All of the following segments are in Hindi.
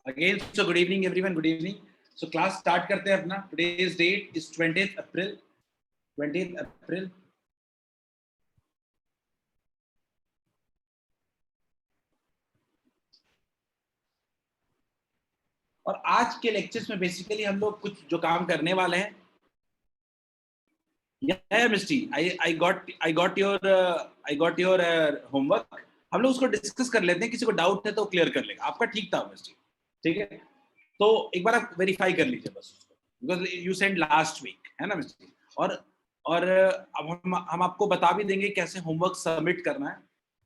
Again, so good evening everyone, good evening. So class start करते हैं अपना. Today's date is 20th April. 20th April. और आज के लेक्चर्स में बेसिकली हम लोग कुछ जो काम करने वाले हैं. Yeah, Misty, I got your homework. हम लोग उसको डिस्कस कर लेते हैं. किसी को डाउट है तो क्लियर कर लेगा. आपका ठीक था मिस्टी, ठीक है? तो एक बार आप वेरीफाई कर लीजिए बस उसको, because you send last week, है ना मिस्टी? और अब हम आपको बता भी देंगे कैसे होमवर्क सबमिट करना है,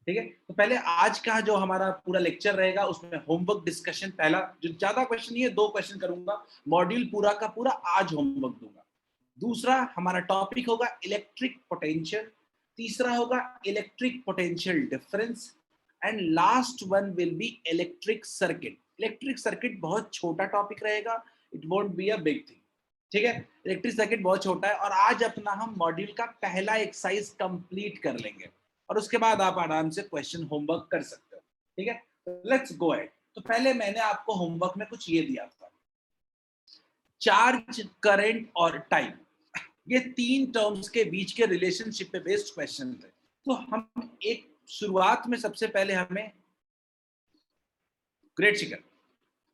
ठीक है? तो पहले आज का जो हमारा पूरा लेक्चर रहेगा उसमें होमवर्क डिस्कशन. पहला जो ज्यादा क्वेश्चन नहीं है, 2 क्वेश्चन करूंगा. मॉड्यूल पूरा का पूरा आज होमवर्क दूंगा. दूसरा हमारा टॉपिक होगा इलेक्ट्रिक पोटेंशियल. तीसरा होगा electric potential difference. And last one will be electric circuit. Electric circuit बहुत छोटा टॉपिक रहेगा. It won't be a big thing, ठीक है? इलेक्ट्रिक सर्किट बहुत छोटा है. और आज अपना हम मॉड्यूल का पहला एक्सरसाइज कंप्लीट कर लेंगे और उसके बाद आप आराम से क्वेश्चन होमवर्क कर सकते हो, ठीक है? Let's go ahead. तो पहले मैंने आपको होमवर्क में कुछ ये दिया था, चार्ज, करंट और टाइम. ये 3 टर्म्स के बीच के रिलेशनशिप पे बेस्ड क्वेश्चन थे. तो हम एक शुरुआत में सबसे पहले हमें ग्रेट शिखर.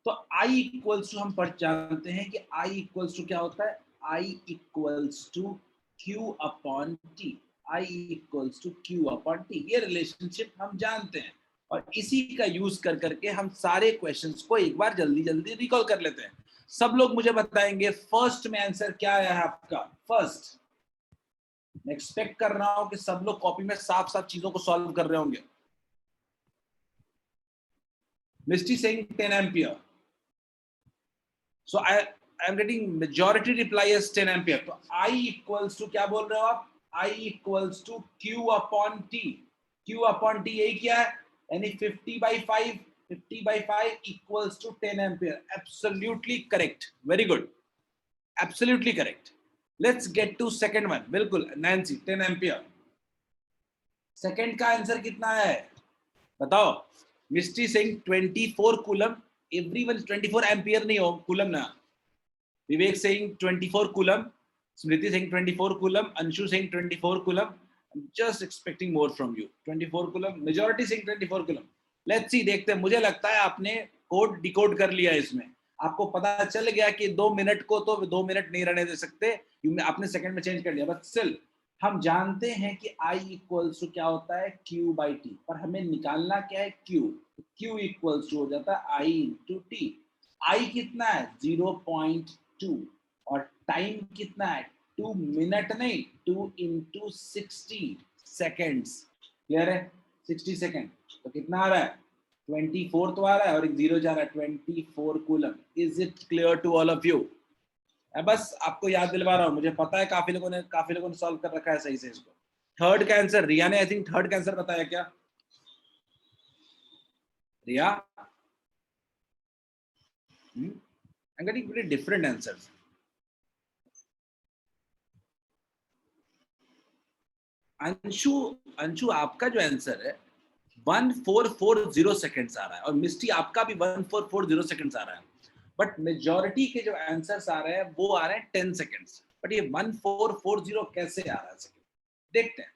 तो I इक्वल्स टू हम जानते हैं कि I इक्वल्स टू क्या होता है? I equals to Q upon T. I equals to Q upon T. ये रिलेशनशिप हम जानते हैं और इसी का यूज कर करके हम सारे क्वेश्चंस को एक बार जल्दी जल्दी रिकॉल कर लेते हैं. सब लोग मुझे बताएंगे फर्स्ट में आंसर क्या आया है आपका. फर्स्ट मैं एक्सपेक्ट कर रहा हूं कि सब लोग कॉपी में साफ साफ चीजों को सॉल्व कर रहे होंगे. Misty saying 10 ampere. So I am getting majority reply as 10 ampere. तो I equals to क्या बोल रहे हो आप? I equals to Q upon T. Q upon T यही क्या है? यानी 50 by 5 equals to 10 ampere. Absolutely correct. Very good. Absolutely correct. Let's get to second one. बिल्कुल Nancy 10 ampere. Second का आंसर कितना है? बताओ. Misty saying 24 coulomb. Everyone 24 ampere नहीं हो, coulomb ना. Vivek saying 24 coulomb, Smriti saying 24 coulomb, Anshu saying 24 coulomb. I'm just expecting more from you. 24 coulomb, majority saying 24 coulomb. Let's see, देखते हैं. मुझे लगता है आपने कोड डिकोड कर लिया इसमें. आपको पता चल गया कि 2 मिनट को तो 2 मिनट नहीं रहने दे सकते. आपने सेकंड में चेंज कर लिया. बट स्टिल हम जानते हैं कि I इक्वल्स टू क्या होता है? Q by T. पर हमें निकालना क्या है? Q. Q इक्वल्स टू हो जाता है I into T. I कितना है? 0.2. और टाइम कितना है? 2 मिनट नहीं, 2 into 60 सेकेंड्स. क्लियर है? 60 सेकेंड. तो कितना आ रहा है? 24 तो आ रहा है और एक 0 जा रहा है. 24 coulomb. Is it clear to all of you? बस आपको याद दिलवा रहा हूं. मुझे पता है काफी लोगों ने सॉल्व कर रखा है सही से इसको. थर्ड का आंसर रिया ने, आई थिंक थर्ड का आंसर बताया क्या? रिया, I'm getting pretty different answers. Anshu आपका जो आंसर है 1440 सेकंड्स आ रहा है और मिस्टी आपका भी 1440 सेकंड्स आ रहा है. बट मेजॉरिटी के जो आंसर्स आ रहे हैं वो आ रहे हैं 10 सेकंड्स. बट ये 1440 कैसे आ रहा है सेकंड? देखते हैं.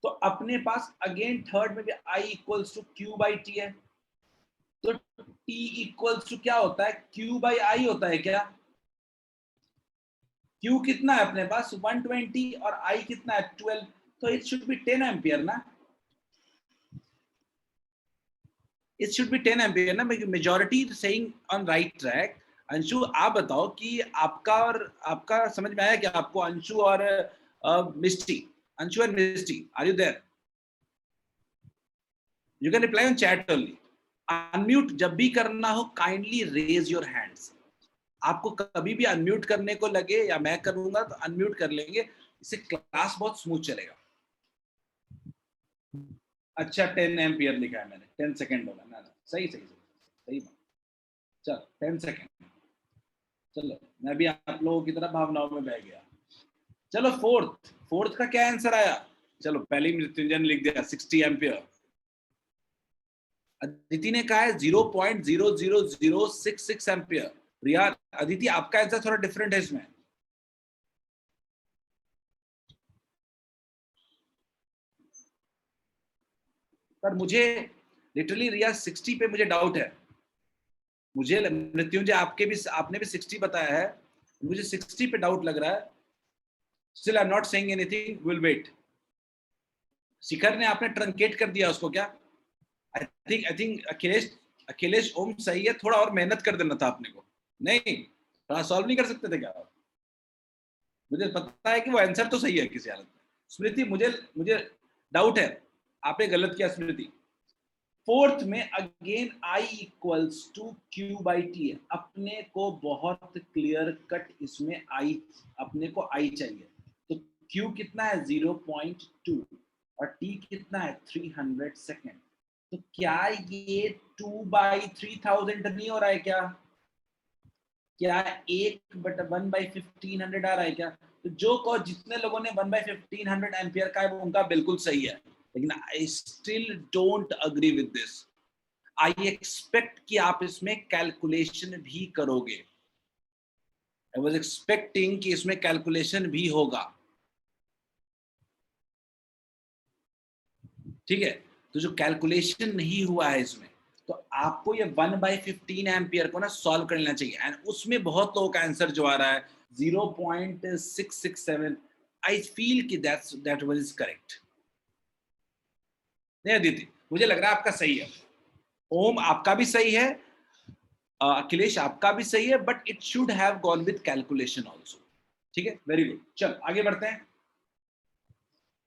तो अपने पास अगेन थर्ड में भी I equals to Q by T है. तो T इक्वल्स टू क्या होता है? Q by I होता है क्या? Q कितना है अपने पास? 120 और I कितना है? 12. तो it should be 10 एम्पियर ना. It should be 10 एम्पियर ना. Majority saying on right track. Anshu आप बताओ कि आपका समझ में आया क्या आपको? अंशु और Misty, Anshu and Misty, are you there? You can reply on chat only. Unmute जब भी करना हो काइंडली रेज योर हैंड्स. आपको कभी भी अनम्यूट करने को लगे या मैं करूंगा तो अनम्यूट कर लेंगे. इससे क्लास बहुत स्मूथ चलेगा. अच्छा 10 एम्पियर लिखा है मैंने. 10 सेकंड बोला ना. सही बात. चलो 10 सेकंड. चलो मैं भी आप लोगों की तरह भावनाओं में बह गया. चलो फोर्थ का क्या आंसर आया? चलो पहले ही मृत्युंजय ने लिख दिया 60 एम्पियर. अदिति ने कहा है 0.00066 एम्पियर। रिया, अदिति आपका आंसर थोड़ा डिफरेंट है इसमें। पर मुझे लिटरली रिया 60 पे मुझे डाउट है। मुझे मृत्युंजय आपने भी 60 बताया है, मुझे 60 पे डाउट लग रहा है। Still I am not saying anything, will wait. Shikhar ने आपने ट्रंकेट कर दिया उसको क्या? आई थिंक अखिलेश ओम सही है, थोड़ा और मेहनत कर देना था आपने को। नहीं, थोड़ा सॉल्व नहीं कर सकते थे क्या आप? मुझे पता है कि वो आंसर तो सही है किसी हालत में। स्मृति, मुझे डाउट है, आपने गलत किया स्मृति। फोर्थ में again I equals to Q by T है। अपने को बहुत क्लियर कट इसमें अपने को I चाहिए। तो Q कितना है 0.2 और T कितना है 300 सेकेंड। तो क्या ये 2/3000 नहीं हो रहा है क्या? क्या 1/1500 आ रहा है क्या? तो जितने लोगों ने 1/1500 एम्पियर का है वो उनका बिल्कुल सही है, लेकिन I still don't agree with this. I expect कि आप इसमें कैलकुलेशन भी करोगे। आई वाज एक्सपेक्टिंग कि इसमें कैलकुलेशन भी होगा। ठीक है, तो जो कैलकुलेशन नहीं हुआ है इसमें, तो आपको ये 1/15 एम्पियर को ना सॉल्व कर लेना चाहिए। एंड उसमें बहुत लोगों का आंसर जो आ रहा है 0.667। आई फील कि दैट वाज करेक्ट। नहीं अदिति, मुझे लग रहा है आपका सही है। ओम आपका भी सही है, अखिलेश आपका भी सही है, but it should have gone with calculation also. ठीक है, वेरी गुड। चल आगे बढ़ते हैं।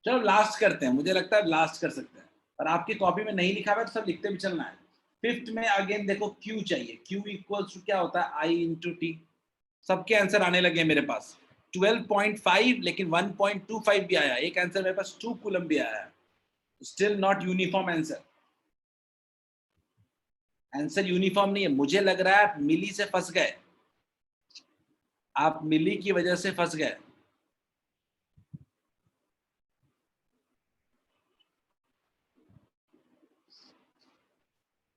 चलो लास्ट करते हैं, मुझे लगता है लास्ट कर सकते हैं, पर आपकी कॉपी में नहीं लिखा हुआ है तो सब लिखते भी चलना है। फिफ्थ में अगेन देखो Q चाहिए। Q इक्वल्स टू क्या होता है I इंटू टी। सबके आंसर आने लगे मेरे पास 12.5, लेकिन 1.25 भी आया। एक आंसर मेरे पास 2 कूलम भी आया है। Still not uniform answer. Answer uniform नहीं है। मुझे लग रहा है आप मिली से फंस गए, आप मिली की वजह से फंस गए।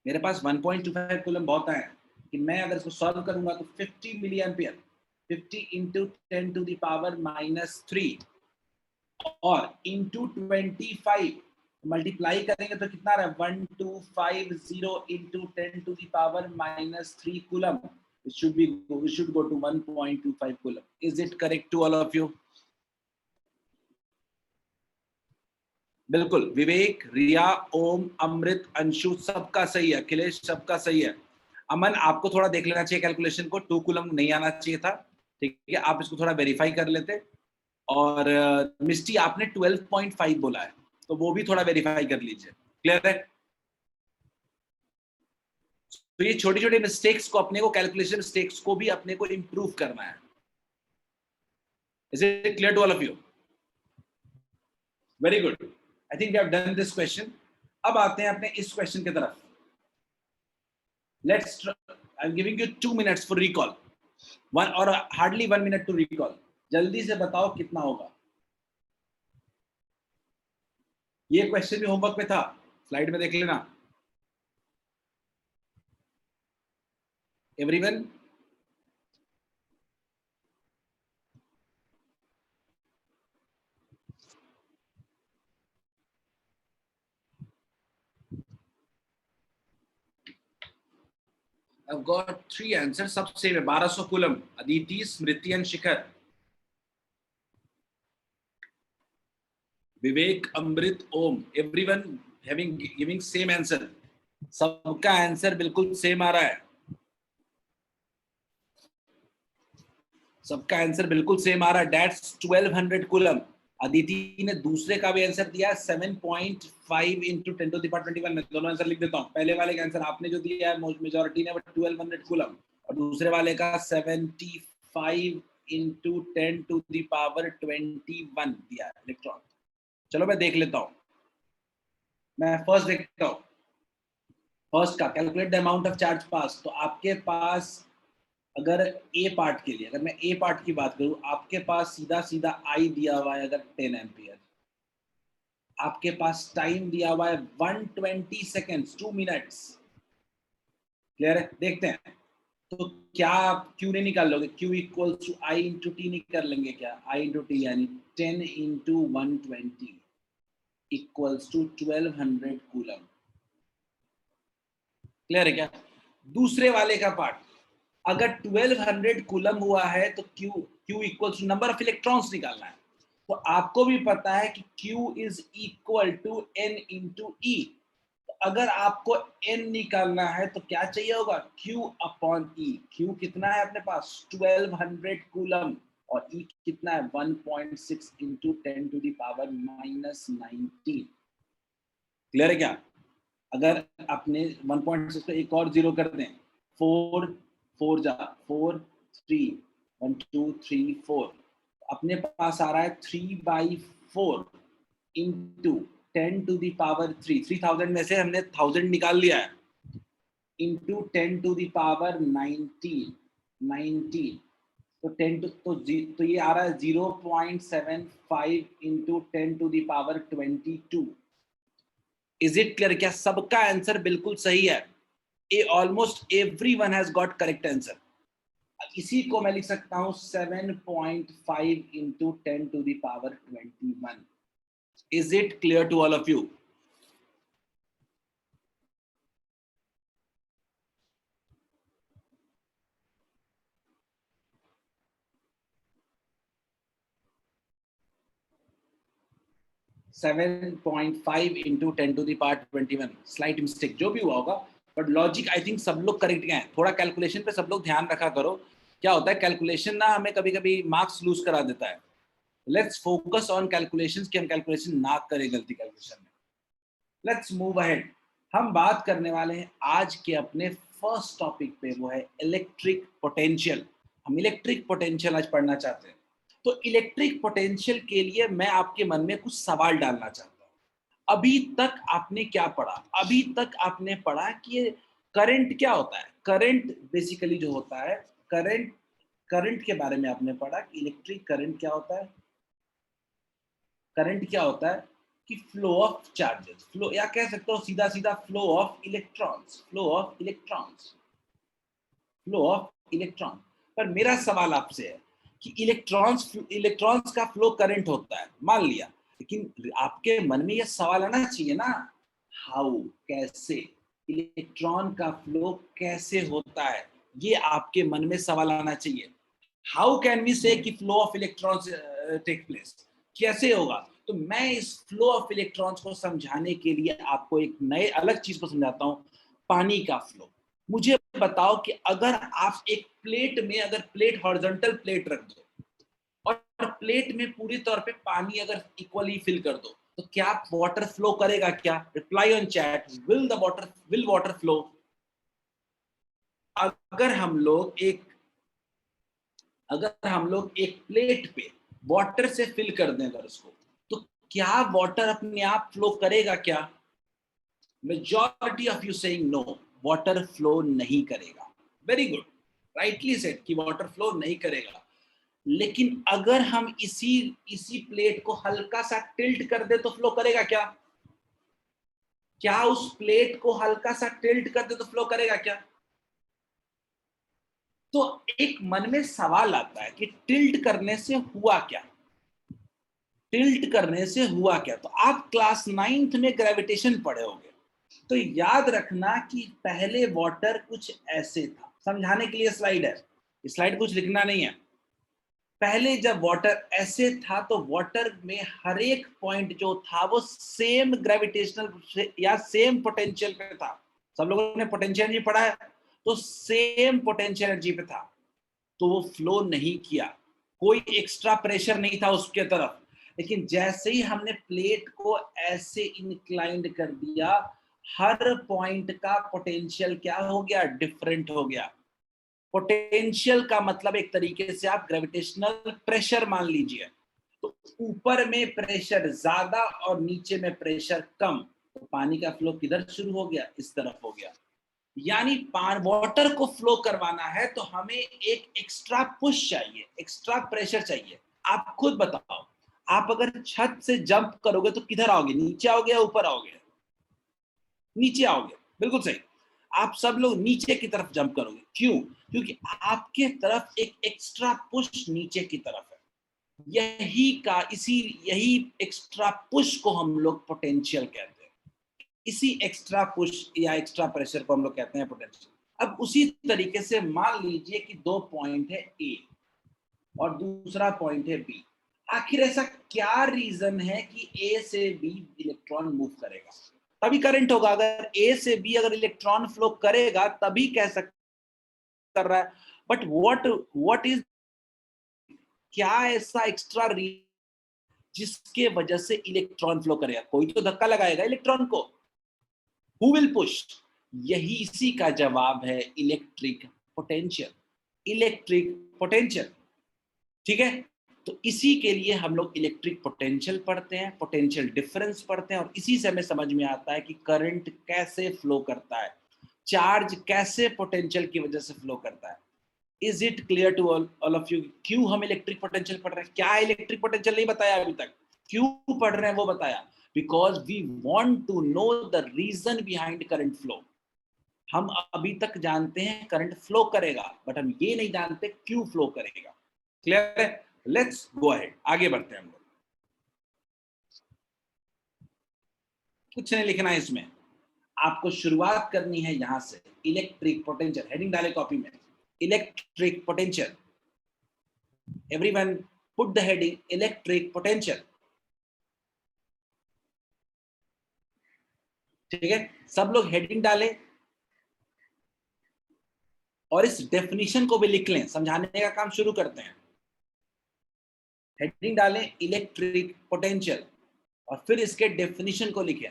मेरे पास 1.25 कूलम बहुत आए कि मैं अगर इसको सॉल्व करूंगा तो 50 milli ampere, 50 into 10 to the power -3 और इंटू 25 मल्टीप्लाई करेंगे तो कितना रहा है 1250 into 10 to the power -3 coulomb. We should go to 1.25 coulomb. Is it correct to all of you? बिल्कुल, विवेक, रिया, ओम, अमृत, अंशु सबका सही है। अखिलेश सबका सही है। अमन आपको थोड़ा देख लेना चाहिए कैलकुलेशन को, 2 कूलम नहीं आना चाहिए था। ठीक है, आप इसको थोड़ा वेरीफाई कर लेते। और मिस्टी आपने 12.5 बोला है, तो वो भी थोड़ा वेरीफाई कर लीजिए। क्लियर है? तो ये छोटी छोटी मिस्टेक्स को अपने को, कैलकुलेशन मिस्टेक्स को भी अपने को इंप्रूव करना है। Is it clear to all of you? Very good, I think we have done this question. अब आते हैं अपने इस क्वेश्चन की तरफ। Let's, I am giving you 2 minutes for recall, one और हार्डली 1 मिनट टू रिकॉल। जल्दी से बताओ कितना होगा। ये क्वेश्चन भी होमवर्क में था, स्लाइड में देख लेना। एवरीवन, I've got 3 आंसर, सब सेम है। 1200 coulomb. Aditi, Smriti and Shikhar. Vivek, Amrit, Om, everyone having giving same answer. सबका आंसर बिल्कुल सेम आ रहा है। सबका आंसर बिल्कुल सेम आ रहा है। That's 1200 coulomb. अदिति ने दूसरे का भी आंसर दिया 7.5 इंटू 10 टू द पावर 21 में। दोनों आंसर लिख देता हूँ। पहले वाले का आंसर आपने जो दिया है मेजॉरिटी ने, वो 1200 कूलम, और दूसरे वाले का 75 इंटू 10 टू द पावर 21 दिया है इलेक्ट्रॉन। चलो मैं देख लेता हूँ। मैं फर्स्ट देखता हूँ। फर्स्ट का calculate the amount of charge pass. तो आपके पास अगर ए पार्ट के लिए, अगर मैं ए पार्ट की बात करूं, आपके पास सीधा सीधा आई दिया हुआ है अगर 10 एम्पियर। आपके पास टाइम दिया हुआ है 120 सेकेंड्स, 2 मिनट्स। क्लियर है? देखते हैं तो क्या आप क्यू नहीं निकाल लोगे? Q equal to I into T नहीं कर लेंगे क्या? आई इंटू टी यानी 10 into 120 equals to 1200 coulomb. Clear है क्या? दूसरे वाले का पार्ट, अगर 1200 कूलम हुआ है तो Q equals to number of electrons निकालना है। तो आपको भी पता है कि Q is equal to N into e. अगर आपको N निकालना है तो क्या चाहिए होगा? Q upon E। Q कितना है अपने पास? 1200 कूलम, और E कितना है? 1.6 into 10 to the power -19। Clear है क्या? अगर आपने 1.6 को एक और जीरो कर दें, 4 4 जा 4 3 1 2 3 4, अपने पास आ रहा है 3/4 इंटू 10 टू द पावर 3। 3000 में से हमने 1000 निकाल लिया है, इंटू 10 टू द पावर 19। तो 10 तो ये आ रहा है 0.75 into 10 to the power 22। Is it clear? क्या सबका आंसर बिल्कुल सही है? Almost everyone has got correct answer. इसी को मैं लिख सकता हूं 7.5 into 10 to the power 21। Is it clear to all of you? Seven point five into 10 to the power 21। Slight mistake जो भी हुआ होगा, बट लॉजिक आई थिंक सब लोग करेक्ट गए हैं। थोड़ा कैलकुलेशन पे सब लोग ध्यान रखा करो। क्या होता है, कैलकुलेशन ना हमें कभी कभी मार्क्स लूज करा देता है। लेट्स फोकस ऑन कैलकुलेशंस कि हम कैलकुलेशन ना करें गलती कैलकुलेशन में। Let's move ahead. हम बात करने वाले हैं आज के अपने फर्स्ट टॉपिक पे, वो है इलेक्ट्रिक पोटेंशियल। हम इलेक्ट्रिक पोटेंशियल आज पढ़ना चाहते हैं। तो इलेक्ट्रिक पोटेंशियल के लिए मैं आपके मन में कुछ सवाल डालना चाहता हूं। अभी तक आपने क्या पढ़ा? अभी तक आपने पढ़ा कि ये करंट क्या होता है। करंट बेसिकली जो होता है, करंट करंट के बारे में आपने पढ़ा कि इलेक्ट्रिक करंट क्या होता है। करंट क्या होता है कि फ्लो ऑफ चार्जेस, फ्लो, या कह सकते हो सीधा सीधा flow of electrons, flow of electrons, flow of electron. पर मेरा सवाल आपसे है कि इलेक्ट्रॉन्स का फ्लो करंट होता है, मान लिया, लेकिन आपके मन में यह सवाल आना चाहिए ना, हाउ, कैसे, इलेक्ट्रॉन का फ्लो कैसे होता है, ये आपके मन में सवाल आना चाहिए। हाउ कैन वी से कि flow of electrons take place, कैसे होगा? तो मैं इस फ्लो ऑफ इलेक्ट्रॉन्स को समझाने के लिए आपको एक नए अलग चीज को समझाता हूं, पानी का फ्लो। मुझे बताओ कि अगर आप एक प्लेट में, अगर प्लेट हॉरिजॉन्टल प्लेट रख दो और प्लेट में पूरी तौर पे पानी अगर इक्वली फिल कर दो, तो क्या वाटर फ्लो करेगा? क्या? Reply on chat, will water flow? अगर हम लोग एक अगर हम लोग एक प्लेट पे वाटर से फिल कर दें अगर उसको, तो क्या वाटर अपने आप फ्लो करेगा? क्या? Majority of you saying no, water flow नहीं करेगा। वेरी गुड, राइटली सेड कि वाटर फ्लो नहीं करेगा। लेकिन अगर हम इसी इसी प्लेट को हल्का सा टिल्ट कर दे तो फ्लो करेगा? क्या? क्या उस प्लेट को हल्का सा टिल्ट कर दे तो फ्लो करेगा? क्या? तो एक मन में सवाल आता है कि टिल्ट करने से हुआ क्या? टिल्ट करने से हुआ क्या? तो आप क्लास 9th में ग्रेविटेशन पढ़े होंगे, तो याद रखना कि पहले वाटर कुछ ऐसे था। समझाने के लिए स्लाइड है, स्लाइड कुछ लिखना नहीं है। पहले जब वाटर ऐसे था तो वाटर में हर एक पॉइंट जो था वो सेम ग्रेविटेशनल या सेम पोटेंशियल पे था। सब लोगों ने पोटेंशियल एनर्जी पढ़ा है, तो सेम पोटेंशियल एनर्जी पे था, तो वो फ्लो नहीं किया, कोई एक्स्ट्रा प्रेशर नहीं था उसके तरफ। लेकिन जैसे ही हमने प्लेट को ऐसे इंक्लाइंड कर दिया, हर पॉइंट का पोटेंशियल क्या हो गया? डिफरेंट हो गया। पोटेंशियल का मतलब एक तरीके से आप ग्रेविटेशनल प्रेशर मान लीजिए। तो ऊपर में प्रेशर ज्यादा और नीचे में प्रेशर कम, तो पानी का फ्लो किधर शुरू हो गया? इस तरफ हो गया। यानी वाटर को फ्लो करवाना है तो हमें एक एक्स्ट्रा पुश चाहिए, एक्स्ट्रा प्रेशर चाहिए। आप खुद बताओ, आप अगर छत से जंप करोगे तो किधर आओगे, नीचे आओगे या ऊपर आओगे? नीचे आओगे, बिल्कुल सही। आप सब लोग नीचे की तरफ जंप करोगे, क्यों? क्योंकि आपके तरफ एक एक्स्ट्रा पुश नीचे की तरफ है। यही एक्स्ट्रा पुश को हम लोग पोटेंशियल कहते हैं। इसी एक्स्ट्रा पुश या एक्स्ट्रा प्रेशर को हम लोग कहते हैं पोटेंशियल। अब उसी तरीके से मान लीजिए कि 2 पॉइंट है ए और दूसरा पॉइंट है बी। आखिर ऐसा क्या रीजन है कि ए से बी इलेक्ट्रॉन मूव करेगा? तभी करंट होगा। अगर ए से बी अगर इलेक्ट्रॉन फ्लो करेगा तभी कह सकते कर रहा है। बट व्हाट इज, क्या ऐसा एक्स्ट्रा जिसके वजह से इलेक्ट्रॉन फ्लो करेगा? कोई तो धक्का लगाएगा इलेक्ट्रॉन को। Who will push? यही इसी का जवाब है इलेक्ट्रिक पोटेंशियल। इलेक्ट्रिक पोटेंशियल, ठीक है। तो इसी के लिए हम लोग इलेक्ट्रिक पोटेंशियल पढ़ते हैं, पोटेंशियल डिफरेंस पढ़ते हैं, और इसी से हमें समझ में आता है कि करंट कैसे फ्लो करता है, चार्ज कैसे पोटेंशियल की वजह से फ्लो करता है। Is it clear to all of you? क्यों हम इलेक्ट्रिक पोटेंशियल पढ़ रहे हैं? क्या इलेक्ट्रिक पोटेंशियल नहीं बताया अभी तक, क्यों पढ़ रहे हैं वो बताया। Because we want to know the reason behind current flow. हम अभी तक जानते हैं करंट फ्लो करेगा, बट हम ये नहीं जानते क्यों फ्लो करेगा। क्लियर है? लेट्स गो अहेड, आगे बढ़ते हैं हम लोग। कुछ नहीं लिखना है इसमें, आपको शुरुआत करनी है यहां से। इलेक्ट्रिक पोटेंशियल, हेडिंग डाले कॉपी में, electric potential. Everyone put the heading electric potential. ठीक है, सब लोग हेडिंग डालें और इस डेफिनेशन को भी लिख लें। समझाने का काम शुरू करते हैं। हेडिंग डालें इलेक्ट्रिक पोटेंशियल और फिर इसके डेफिनेशन को लिखें।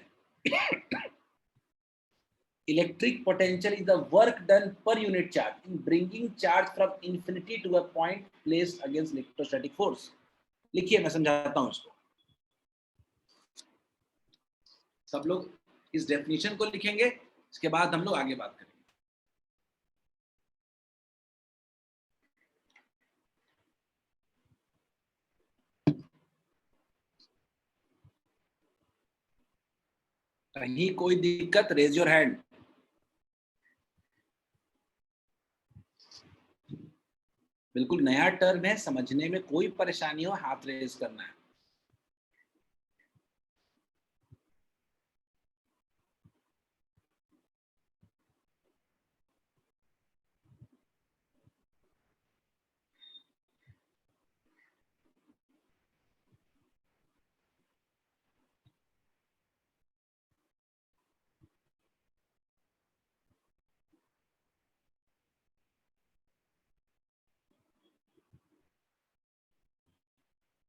Electric potential is the work done per unit charge in bringing charge from infinity to a point placed against electrostatic force. लिखिए, मैं समझाता हूं इसको। सब लोग इस डेफिनेशन को लिखेंगे, इसके बाद हम लोग आगे बात करेंगे। कहीं कोई दिक्कत, रेज योर हैंड। बिल्कुल नया टर्म है, समझने में कोई परेशानी हो हाथ रेज करना है।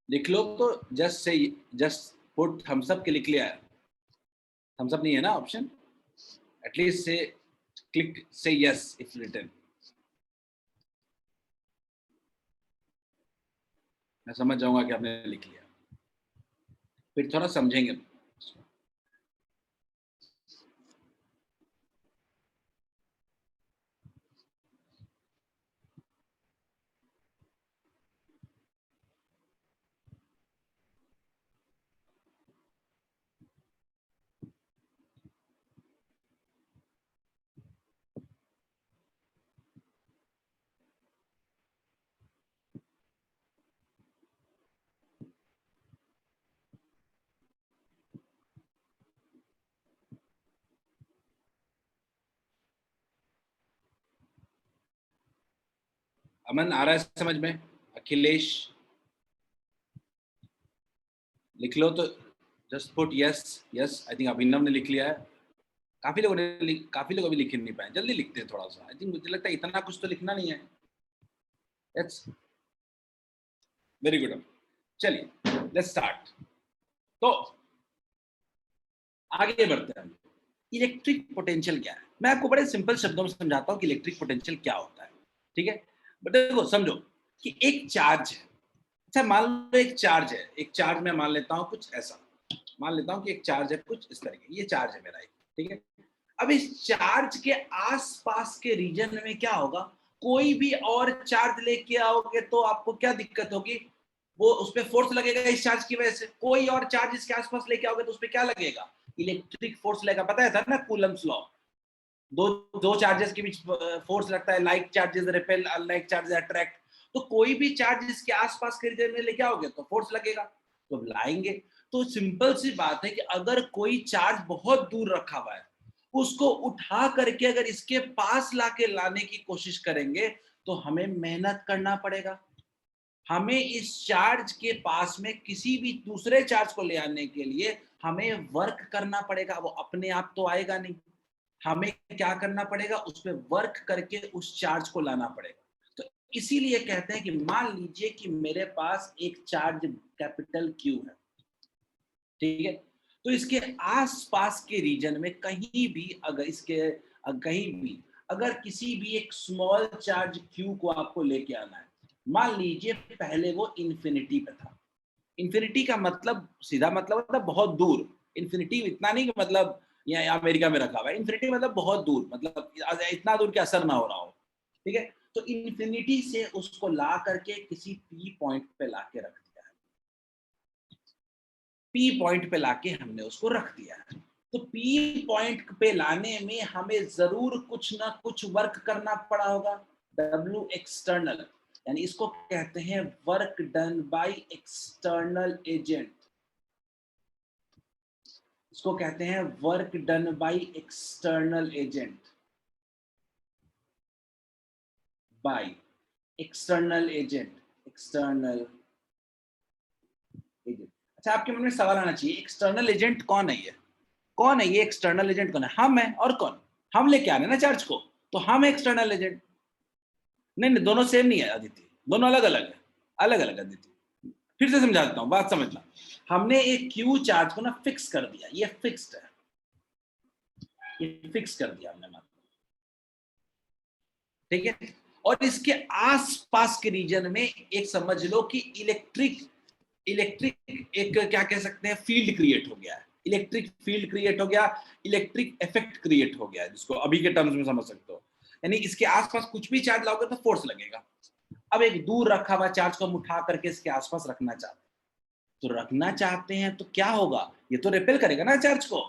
लिख लो तो जस्ट पुट थम्स अप के लिख लिया है। थम्स अप नहीं है ना ऑप्शन? एटलीस्ट से क्लिक से यस इफ रिटन। मैं समझ जाऊंगा कि आपने लिख लिया, फिर थोड़ा समझेंगे। अमन आ रहा है समझ में? अखिलेश लिख लो तो just put yes yes. I think Abhinav ने लिख लिया है। काफी लोग अभी लिख नहीं पाए, जल्दी लिखते हैं थोड़ा सा। आई थिंक मुझे लगता है इतना कुछ तो लिखना नहीं है। That's very good. चलिए लेट्स स्टार्ट। तो आगे बढ़ते हैं। इलेक्ट्रिक पोटेंशियल क्या है? मैं आपको बड़े सिंपल शब्दों में समझाता हूँ कि इलेक्ट्रिक पोटेंशियल क्या होता है। ठीक है, बट देखो समझो कि एक चार्ज है। अच्छा मान लो एक चार्ज है, एक चार्ज मैं मान लेता हूँ कुछ ऐसा। मान लेता हूँ कि एक चार्ज है कुछ इस तरीके, ये चार्ज है मेरा एक। ठीक है, अब इस चार्ज के आसपास के रीजन में क्या होगा? कोई भी और चार्ज लेके आओगे तो आपको क्या दिक्कत होगी? वो उस पर फोर्स लगेगा इस चार्ज की वजह से। कोई और चार्ज इसके आसपास लेके आओगे तो उस पर क्या लगेगा, इलेक्ट्रिक फोर्स लगेगा। पता है था ना कूलम्स लॉ, दो दो चार्जेस के बीच फोर्स लगता है, like charges repel, unlike charges attract. तो कोई भी चार्ज इसके आसपास के रीजन में लेके आओगे तो फोर्स लगेगा, तो लाएंगे। तो सिंपल सी बात है कि अगर कोई चार्ज बहुत दूर रखा हुआ है, उसको उठा करके अगर इसके पास लाके लाने की कोशिश करेंगे तो हमें मेहनत करना पड़ेगा। हमें इस चार्ज के पास में किसी भी दूसरे चार्ज को ले आने के लिए हमें वर्क करना पड़ेगा, वो अपने आप तो आएगा नहीं। हमें क्या करना पड़ेगा, उस पर वर्क करके उस चार्ज को लाना पड़ेगा। तो इसीलिए कहते हैं कि मान लीजिए कि मेरे पास एक चार्ज कैपिटल क्यू है, ठीक है। तो इसके आसपास के रीजन में कहीं भी अगर कहीं भी अगर किसी भी एक स्मॉल चार्ज क्यू को आपको लेके आना है, मान लीजिए पहले वो इन्फिनिटी पे था। इन्फिनिटी का मतलब सीधा मतलब होता है बहुत दूर। इन्फिनिटी इतना नहीं कि मतलब यहाँ अमेरिका में रखा हुआ है, इन्फिनिटी मतलब बहुत दूर, मतलब इतना दूर कि असर ना हो रहा हो, ठीक है। तो इन्फिनिटी से उसको ला करके किसी पी पॉइंट पे लाके रख दिया है, पी पॉइंट पे लाके हमने उसको रख दिया है। तो पी पॉइंट पे लाने में हमें जरूर कुछ ना कुछ वर्क करना पड़ा होगा, डब्ल्यू एक्सटर्नल, यानी इसको कहते हैं work done by external agent. इसको कहते हैं work done by external agent, bye external agent, external agent. अच्छा, आपके मन में सवाल आना चाहिए, एक्सटर्नल एजेंट कौन है? ये कौन है? ये एक्सटर्नल एजेंट कौन है? हम है, और कौन? हम लेके आ रहे हैं ना चार्ज को, तो हम एक्सटर्नल एजेंट। नहीं नहीं, दोनों सेम नहीं है अदिति, दोनों अलग अलग है, अलग अलग अदिति। फिर से समझाता हूँ, बात समझना। हमने एक क्यू चार्ज को ना फिक्स कर दिया, ये फिक्स्ड है, ये फिक्स कर दिया हमने, ठीक है। और इसके आसपास के रीजन में एक समझ लो कि इलेक्ट्रिक इलेक्ट्रिक एक क्या कह सकते हैं, फील्ड क्रिएट हो गया है, इलेक्ट्रिक फील्ड क्रिएट हो गया, इलेक्ट्रिक इफेक्ट क्रिएट हो गया है, जिसको अभी के टर्म्स में समझ सकते हो। यानी इसके आसपास कुछ भी चार्ज लाओगे तो फोर्स लगेगा। अब एक दूर रखा हुआ चार्ज को हम उठा करके इसके आसपास रखना चाहते हैं, तो रखना चाहते हैं तो क्या होगा, ये तो रिपेल करेगा ना चार्ज को,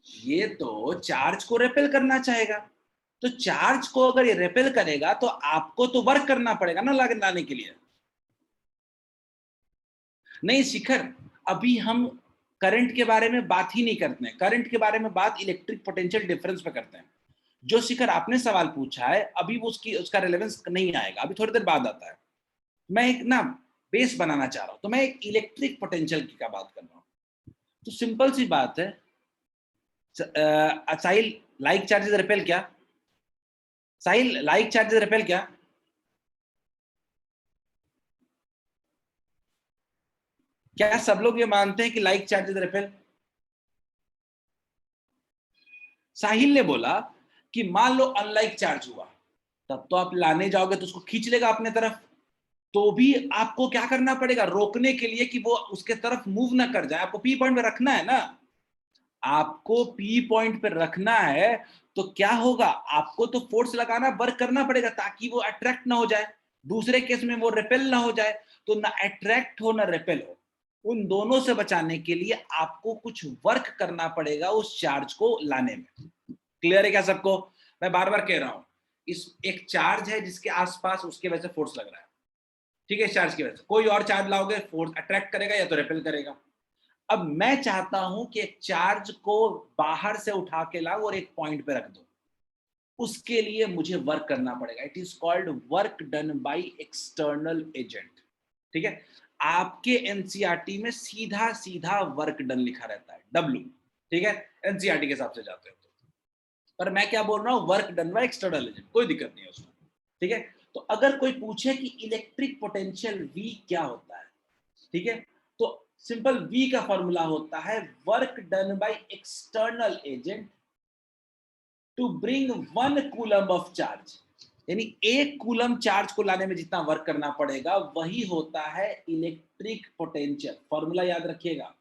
ये तो चार्ज को रिपेल करना चाहेगा। तो चार्ज को अगर ये रिपेल करेगा तो आपको तो वर्क करना पड़ेगा ना लाने के लिए। नहीं शिखर, अभी हम करंट के बारे में बात ही नहीं करते हैं, करंट के बारे में बात इलेक्ट्रिक पोटेंशियल डिफरेंस पे करते हैं। जो शिखर आपने सवाल पूछा है अभी वो उसका रिलेवेंस नहीं आएगा, अभी थोड़ी देर बाद आता है। मैं एक ना बेस बनाना चाह रहा हूं, तो मैं एक इलेक्ट्रिक पोटेंशियल की का बात कर रहा हूं। तो सिंपल सी बात है, साहिल, लाइक चार्जेस रिपेल क्या? साहिल, लाइक चार्जेस रिपेल क्या? क्या सब लोग ये मानते हैं कि लाइक चार्जेस रिपेल? साहिल ने बोला कि मान लो अनलाइक चार्ज हुआ, तब तो आप लाने जाओगे तो उसको खींच लेगा अपने तरफ, तो भी आपको क्या करना पड़ेगा, रोकने के लिए कि वो उसके तरफ मूव ना कर जाए, आपको पी पॉइंट पे रखना है ना, आपको पी पॉइंट पे रखना है। तो क्या होगा, आपको तो फोर्स लगाना, वर्क करना पड़ेगा ताकि वो अट्रैक्ट ना हो जाए, दूसरे केस में वो रिपेल ना हो जाए। तो ना अट्रैक्ट हो ना रिपेल हो, उन दोनों से बचाने के लिए आपको कुछ वर्क करना पड़ेगा उस चार्ज को लाने में। क्लियर है क्या सबको? मैं बार बार कह रहा हूं, इस एक चार्ज है जिसके आसपास उसके वजह से फोर्स लग रहा है, ठीक है, चार्ज की वजह से। कोई और चार्ज लाओगे फोर्स अट्रैक्ट करेगा या तो रिपेल करेगा। अब मैं चाहता हूं कि एक चार्ज को बाहर से उठा के लाओ और एक पॉइंट पे रख दो, उसके लिए मुझे वर्क करना पड़ेगा। It is called work done by external agent, ठीक है। आपके एनसीईआरटी में सीधा सीधा वर्क डन लिखा रहता है, डब्ल्यू, ठीक है, एनसीईआरटी के हिसाब से जाते हो तो। पर मैं क्या बोल रहा हूं, work done by external agent, कोई दिक्कत नहीं है उसमें, ठीक है। तो अगर कोई पूछे कि इलेक्ट्रिक पोटेंशियल वी क्या होता है, ठीक है, तो सिंपल वी का फॉर्मूला होता है work done by external agent to bring 1 coulomb of charge. यानी 1 कूलम चार्ज को लाने में जितना वर्क करना पड़ेगा वही होता है इलेक्ट्रिक पोटेंशियल। फॉर्मूला याद रखिएगा,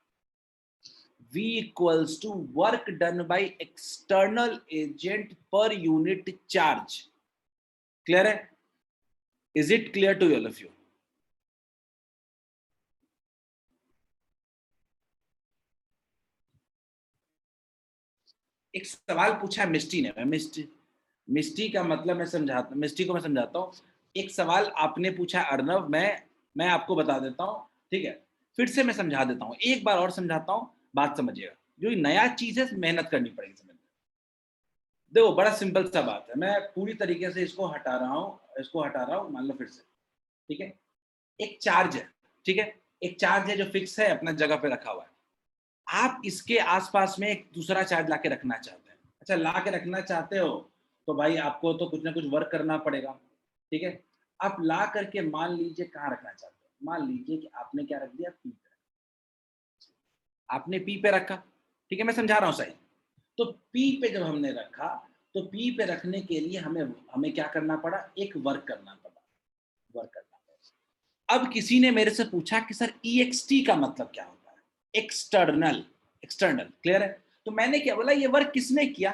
V equals to work done by external agent per unit charge. Clear है? Is it clear to all of you? एक सवाल पूछा है मिस्टी ने, मिस्टी का मतलब मिस्टी को मैं समझाता हूँ। एक सवाल आपने पूछा अर्नव, मैं आपको बता देता हूँ, ठीक है? फिर से मैं समझा देता हूँ, एक बार और समझाता हूँ, बात समझिएगा। जो नया चीज़ है मेहनत करनी पड़ेगी समझने में। देखो बड़ा सिंपल सा बात है, मैं पूरी तरीके से इसको हटा रहा हूँ, मान लो फिर से, ठीक है? एक चार्ज है, ठीक है? एक चार्ज है जो फिक्स है, अपना जगह पे रखा हुआ है। आप इसके आस-पास में एक दूसरा चार्ज लाके रखना चाहते हैं। अच्छा लाके रखना चाहते हो, तो भाई आपको तो कुछ ना कुछ वर्क करना पड़ेगा, ठीक है? आप ला करके मान लीजिए कहाँ रखना चाहते हो? मान लीजिए कि आपने क्या रख दिया पी पे। आपने पी पे रखा, ठीक है? मैं समझा रहा हूँ सही। तो पी पे जब हमने रखा, तो पी पे रखने के लिए हमें हमें क्या करना पड़ा? एक वर्क करना पड़ा। अब किसी ने मेरे से पूछा कि सर ईएक्सटी का मतलब क्या होता है? एक्सटर्नल, एक्सटर्नल, क्लियर है? तो मैंने क्या बोला, ये वर्क किसने किया?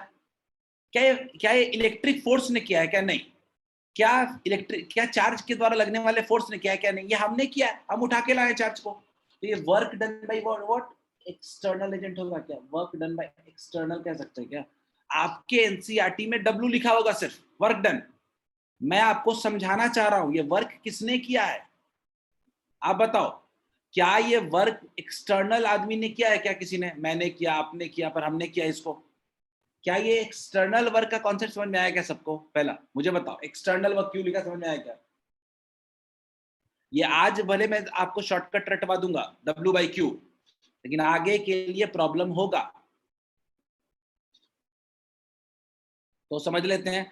क्या ये इलेक्ट्रिक फोर्स ने किया है क्या? नहीं। क्या चार्ज के द्वारा लगने वाले फोर्स ने किया है क्या? नहीं। ये हमने किया है, हम उठा के लाए चार्ज को। तो ये work done by what? External agent होगा क्या? वर्क डन बाय एक्सटर्नल कह सकते हैं क्या? आपके एनसीईआरटी में डब्ल्यू लिखा होगा सिर्फ, वर्क डन। मैं आपको समझाना चाह रहा हूं ये वर्क किसने किया है। आप बताओ, क्या ये वर्क एक्सटर्नल आदमी ने किया है क्या? किसी ने, मैंने किया, आपने किया, पर हमने किया इसको। क्या ये एक्सटर्नल वर्क का कॉन्सेप्ट समझ में आया क्या सबको? पहला मुझे बताओ, एक्सटर्नल वर्क क्यों लिखा, समझ में आया क्या? ये आज भले मैं आपको शॉर्टकट रटवा दूंगा W बाई क्यू, लेकिन आगे के लिए प्रॉब्लम होगा, तो समझ लेते हैं।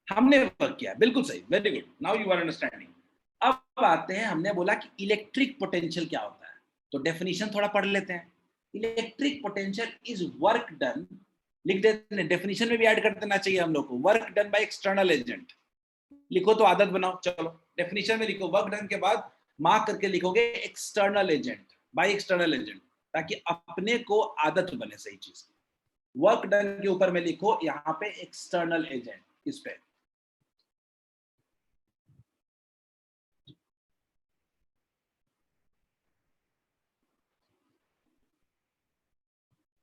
हमने वर्क किया, बिल्कुल सही, very good, now you are understanding. अब आते हैं, हमने बोला कि इलेक्ट्रिक पोटेंशियल क्या होता है, तो डेफिनेशन थोड़ा पढ़ लेते हैं। Electric potential is work done, लिख देते हैं, डेफिनेशन में भी ऐड कर देना चाहिए हम लोग को, work done by external agent. लिखो तो आदत बनाओ, चलो डेफिनेशन में लिखो, वर्क डन के बाद मार्क करके लिखोगे external agent, bye external agent, ताकि अपने को आदत बने सही चीज की। वर्क डन के ऊपर में लिखो यहाँ पे एक्सटर्नल एजेंट, इस पे।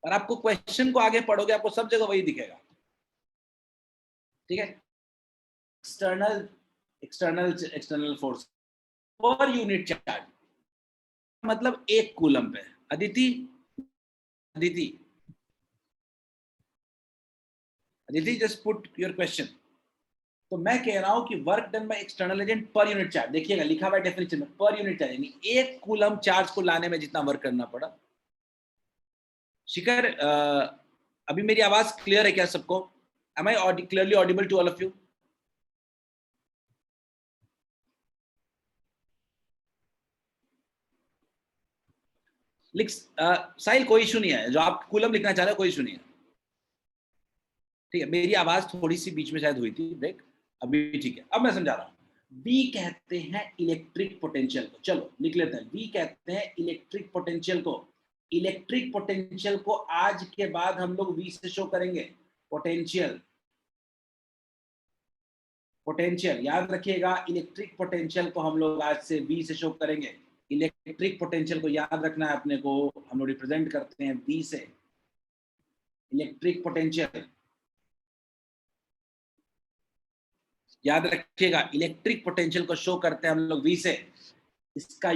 और आपको क्वेश्चन को आगे पढ़ोगे, आपको सब जगह वही दिखेगा, ठीक है? एक्सटर्नल एक्सटर्नल एक्सटर्नल फोर्स पर यूनिट चार्ज, मतलब एक कूलम पे। Aditi, Aditi, Aditi, just put your question. तो मैं कह रहा हूं कि work done by external agent पर यूनिट चार्ज, देखिएगा लिखा हुआ है डेफिनेशन में, पर यूनिट चार्ज, यानी एक कूलम चार्ज को लाने में जितना वर्क करना पड़ा। शिखर, अभी मेरी आवाज क्लियर है क्या सबको? Am I clearly audible to all of you? लिख साहिल, कोई इशू नहीं है, जो आप कूलम लिखना चाह रहे हो कोई इशू नहीं है, ठीक है? मेरी आवाज थोड़ी सी बीच में शायद हुई थी ब्रेक, अभी ठीक है। अब मैं समझा रहा हूं, बी कहते हैं इलेक्ट्रिक पोटेंशियल को, चलो लिख लेते हैं, बी कहते हैं इलेक्ट्रिक पोटेंशियल को। इलेक्ट्रिक पोटेंशियल को आज के बाद हम लोग वी से शो करेंगे, पोटेंशियल, पोटेंशियल याद रखिएगा, इलेक्ट्रिक पोटेंशियल को हम लोग आज से वी से शो करेंगे। इलेक्ट्रिक पोटेंशियल को याद रखना है अपने को, हम लोग रिप्रेजेंट करते हैं वी से, इलेक्ट्रिक पोटेंशियल याद रखिएगा, इलेक्ट्रिक पोटेंशियल को शो करते हैं हम लोग वी से। इसका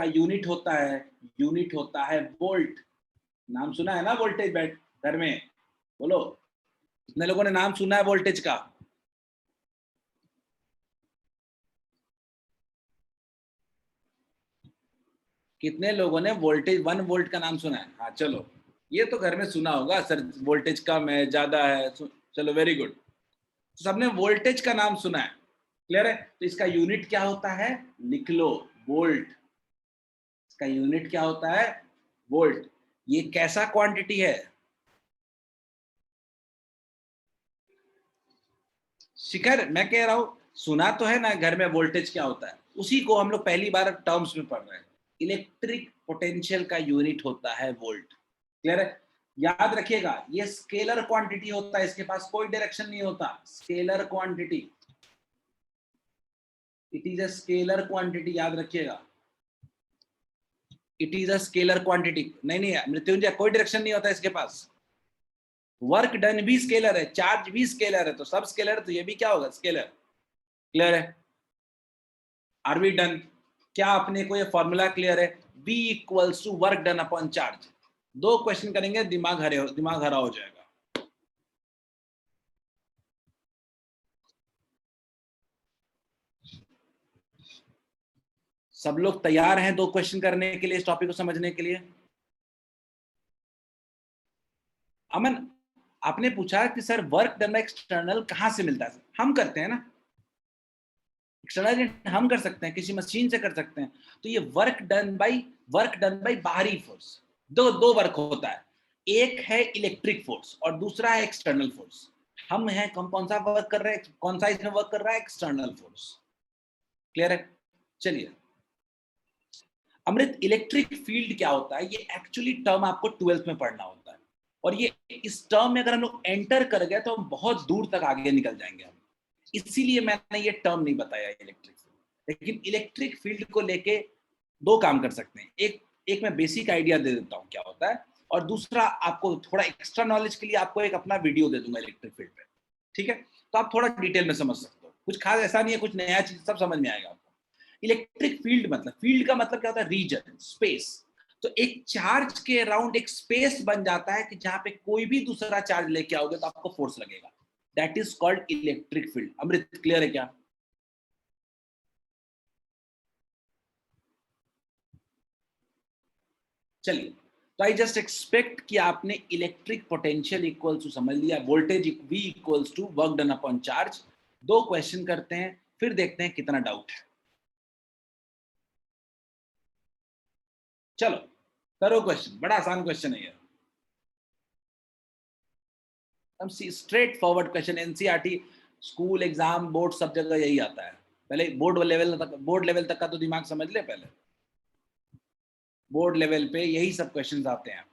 यूनिट होता है, वोल्ट। नाम सुना है ना वोल्टेज बैट घर में? बोलो, कितने लोगों ने नाम सुना है वोल्टेज का? कितने लोगों ने वोल्टेज 1 वोल्ट का नाम सुना है? हाँ चलो, ये तो घर में सुना होगा सर, वोल्टेज कम है ज्यादा है, चलो वेरी गुड। तो सबने वोल्टेज का नाम सुना है, क्लियर है? तो इसका यूनिट क्या होता है, लिख लो, वोल्ट। इसका यूनिट क्या होता है, वोल्ट। ये कैसा क्वांटिटी है शिखर? मैं कह रहा हूं, सुना तो है ना घर में वोल्टेज क्या होता है, उसी को हम लोग पहली बार टर्म्स में पढ़ रहे हैं। इलेक्ट्रिक पोटेंशियल का यूनिट होता है वोल्ट, क्लियर है? याद रखिएगा, ये स्केलर क्वांटिटी होता है, इसके पास कोई डायरेक्शन नहीं होता, scalar quantity, it is a scalar quantity, याद रखिएगा, it is a scalar quantity. नहीं नहीं मृत्युंजय, कोई डायरेक्शन नहीं होता इसके पास, वर्क डन भी स्केलर है, चार्ज भी स्केलर है, तो सब स्केलर है, तो ये भी क्या होगा, स्केलर। क्लियर है? Are we done? क्या अपने को ये फॉर्मूला क्लियर है? V equals to work done upon charge. 2 question करेंगे, दिमाग हरा हो जाएगा। सब लोग तैयार हैं 2 क्वेश्चन करने के लिए, इस टॉपिक को समझने के लिए? अमन, आपने पूछा कि sir work done by external कहां से मिलता है? हम करते हैं ना, एक्सटर्नल हम कर सकते हैं, किसी मशीन से कर सकते हैं। तो ये वर्क डन बाय बाहरी फोर्स। दो वर्क होता है, एक है इलेक्ट्रिक फोर्स और दूसरा है एक्सटर्नल फोर्स। हम हैं कौन सा वर्क कर रहे हैं, कौन सा इसमें वर्क कर रहा है, एक्सटर्नल फोर्स। क्लियर है? चलिए अमृत, इलेक्ट्रिक फील्ड क्या होता है, ये एक्चुअली टर्म आपको 12th में पढ़ना होता है, और ये इस टर्म में अगर हम लोग एंटर कर गए तो हम बहुत दूर तक आगे निकल जाएंगे हम, इसीलिए मैंने ये टर्म नहीं बताया इलेक्ट्रिक फील्ड। लेकिन इलेक्ट्रिक फील्ड को लेके 2 काम कर सकते हैं, एक मैं बेसिक आइडिया दे देता हूँ क्या होता है, और दूसरा आपको थोड़ा एक्स्ट्रा नॉलेज के लिए आपको एक अपना वीडियो दे दूंगा इलेक्ट्रिक फील्ड पे। ठीक है? तो आप थोड़ा डिटेल में समझ सकते हो, कुछ खास ऐसा नहीं है, कुछ नया चीज सब समझ में आएगा आपको। इलेक्ट्रिक फील्ड मतलब, फील्ड का मतलब क्या होता है, रीजन, स्पेस। तो एक चार्ज के अराउंड एक स्पेस बन जाता है कि जहां पे कोई भी दूसरा चार्ज लेके आओगे तो आपको फोर्स लगेगा, that is called electric field. Amrit clear है क्या? चलिए, तो आई जस्ट एक्सपेक्ट कि आपने इलेक्ट्रिक पोटेंशियल इक्वल्स टू समझ लिया, voltage V equals to work done upon charge. 2 question करते हैं, फिर देखते हैं कितना डाउट है। चलो करो क्वेश्चन, बड़ा आसान क्वेश्चन है ये, एकदम straight forward question. NCERT, school exam, board, सब जगह यही आता है। पहले बोर्ड लेवल तक का तो दिमाग समझ ले, पहले बोर्ड लेवल पे यही सब क्वेश्चंस आते हैं।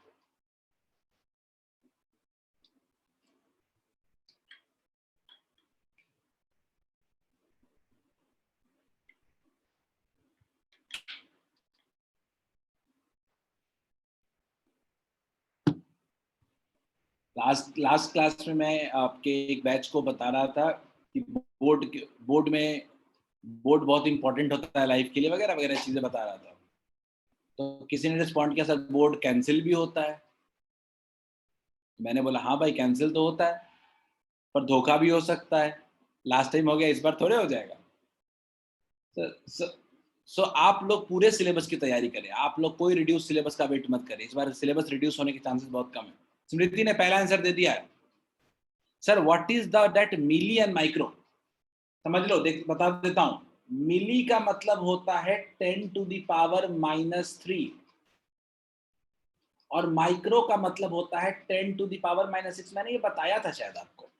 लास्ट क्लास में मैं आपके एक बैच को बता रहा था कि बोर्ड बहुत इंपॉर्टेंट होता है लाइफ के लिए, वगैरह वगैरह चीजें बता रहा था। तो किसी ने रिस्पॉन्ड किया, सर बोर्ड कैंसिल भी होता है। मैंने बोला हाँ भाई, कैंसिल तो होता है, पर धोखा भी हो सकता है। लास्ट टाइम हो गया, इस बार थोड़े हो जाएगा। सो आप लोग पूरे सिलेबस की तैयारी करें, आप लोग कोई रिड्यूस सिलेबस का वेट मत करें, इस बार सिलेबस रिड्यूस होने के चांसेस बहुत कम है। स्मृति ने पहला आंसर दे दिया है। Sir what is the that milli and micro, समझ लो, देख बता देता हूं। मिली का मतलब होता है 10⁻³ और माइक्रो का मतलब होता है 10⁻⁻6। मैंने ये बताया था शायद आपको।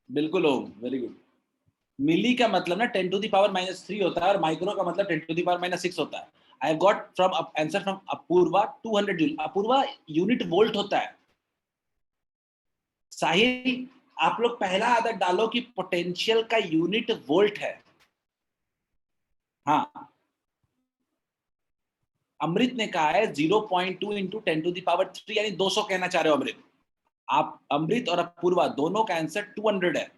बिल्कुल हो, वेरी गुड। मिली का मतलब ना 10⁻³ होता है और माइक्रो का मतलब 10⁻6 होता है। I have got from answer from Apurva 200 joule. Apurva unit volt होता है। साहिल, आप लोग पहला आदत डालो कि पोटेंशियल का यूनिट वोल्ट है। हाँ, अमृत ने कहा है 0.2 इंटू 10⁻³ यानी 200 कहना चाह रहे हो अमृत। आप अमृत और अपूर्वा दोनों का आंसर 200 है।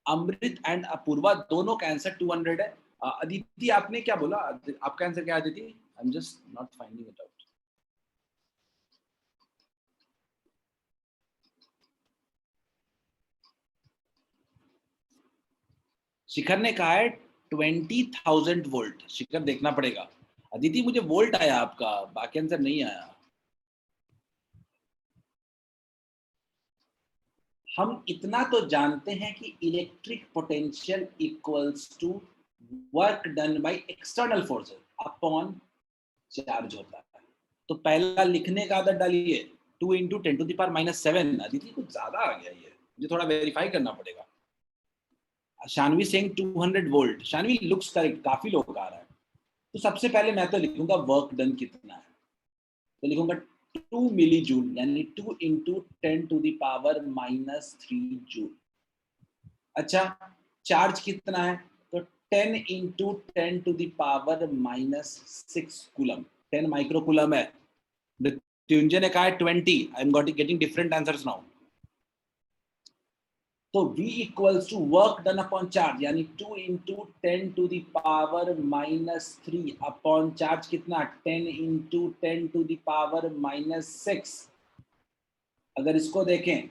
अमृत एंड अपूर्वा दोनों का आंसर 200 है। अदिति आपने क्या बोला, आपका आंसर क्या Aditi? I am just not finding it out. Shikhar ने कहा है 20,000 वोल्ट। शिखर देखना पड़ेगा। अदिति मुझे वोल्ट आया आपका, बाकी आंसर नहीं आया। हम इतना तो जानते हैं कि electric potential equals to work done by external forces upon charge होता है। तो पहला लिखने का आदत डालिए, 2 इंटू 10⁻⁻7। अदिति कुछ ज्यादा आ गया, ये मुझे थोड़ा वेरीफाई करना पड़ेगा। Shanvi Singh 200 volt, Shanvi looks correct, काफी लोग आ रहा है। तो सबसे पहले मैं तो लिखूंगा वर्क डन कितना है, तो लिखूंगा 2 मिली जूल, यानी 2 इंटू 10⁻³ जूल। अच्छा, चार्ज कितना है, तो 10 इंटू 10⁻⁻6 कूलम। 10 माइक्रोकूलम है, मृत्युंजय ने कहा है 20. I am getting different answers now. तो V equals to work done upon charge, यानी 2 into 10 to the power -3 upon charge कितना 10 इंटू 10 टू द पावर -6. अगर इसको देखें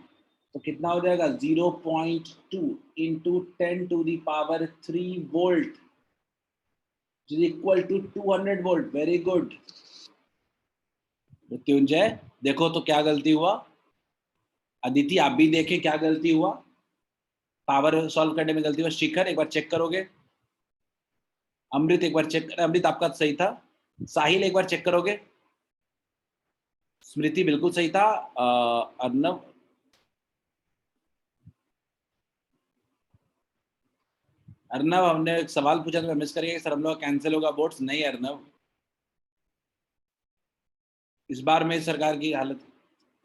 तो कितना हो जाएगा 0.2 into 10 to the power 3 volt equal to 200 volt. Very good Mrityunjay. देखो तो क्या गलती हुआ. अदिति आप भी देखें क्या गलती हुआ, पावर सॉल्व करने में गलती हुआ. शिखर एक बार चेक करोगे. अमृत एक बार चेक कर. अमृत आपका सही था. साहिल एक बार चेक करोगे. स्मृति बिल्कुल सही था. अर्नव अर्नव हमने एक सवाल पूछा तो मैं मिस कर गया सर हम लोग कैंसिल होगा वोट्स. नहीं अर्नव, इस बार में सरकार की हालत.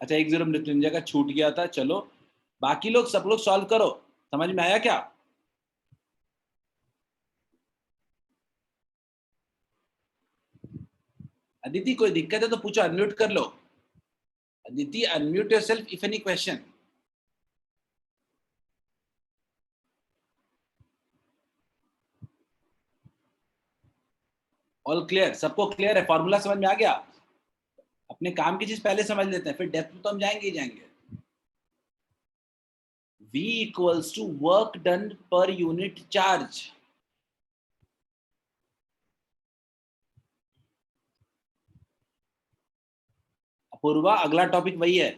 अच्छा 1-0 मृत्युंजय का छूट गया था. चलो बाकी लोग सब लोग सॉल्व करो. समझ में आया क्या? अदिति कोई दिक्कत है तो पूछो. अनम्यूट कर लो. Aditi unmute yourself if any question. All clear? सबको क्लियर है? फॉर्मूला समझ में आ गया? अपने काम की चीज पहले समझ लेते हैं, फिर डेप्थ में तो हम जाएंगे ही जाएंगे. V equals to work done per unit charge. Apurva अगला टॉपिक वही है.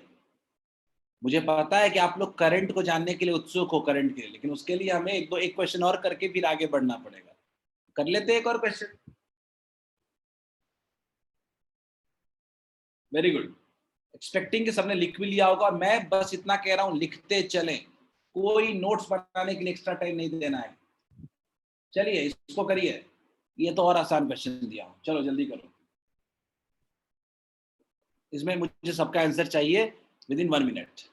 मुझे पता है कि आप लोग करंट को जानने के लिए उत्सुक हो, करंट के लिए, लेकिन उसके लिए हमें एक क्वेश्चन और करके फिर आगे बढ़ना पड़ेगा. कर लेते हैं एक और क्वेश्चन. Very good. एक्सपेक्टिंग कि सबने लिख भी लिया होगा. मैं बस इतना कह रहा हूं लिखते चलें, कोई नोट्स बनाने के लिए एक्स्ट्रा टाइम नहीं देना है. चलिए इसको करिए. ये तो और आसान क्वेश्चन दिया हूं. चलो जल्दी करो. इसमें मुझे सबका आंसर चाहिए within 1 minute.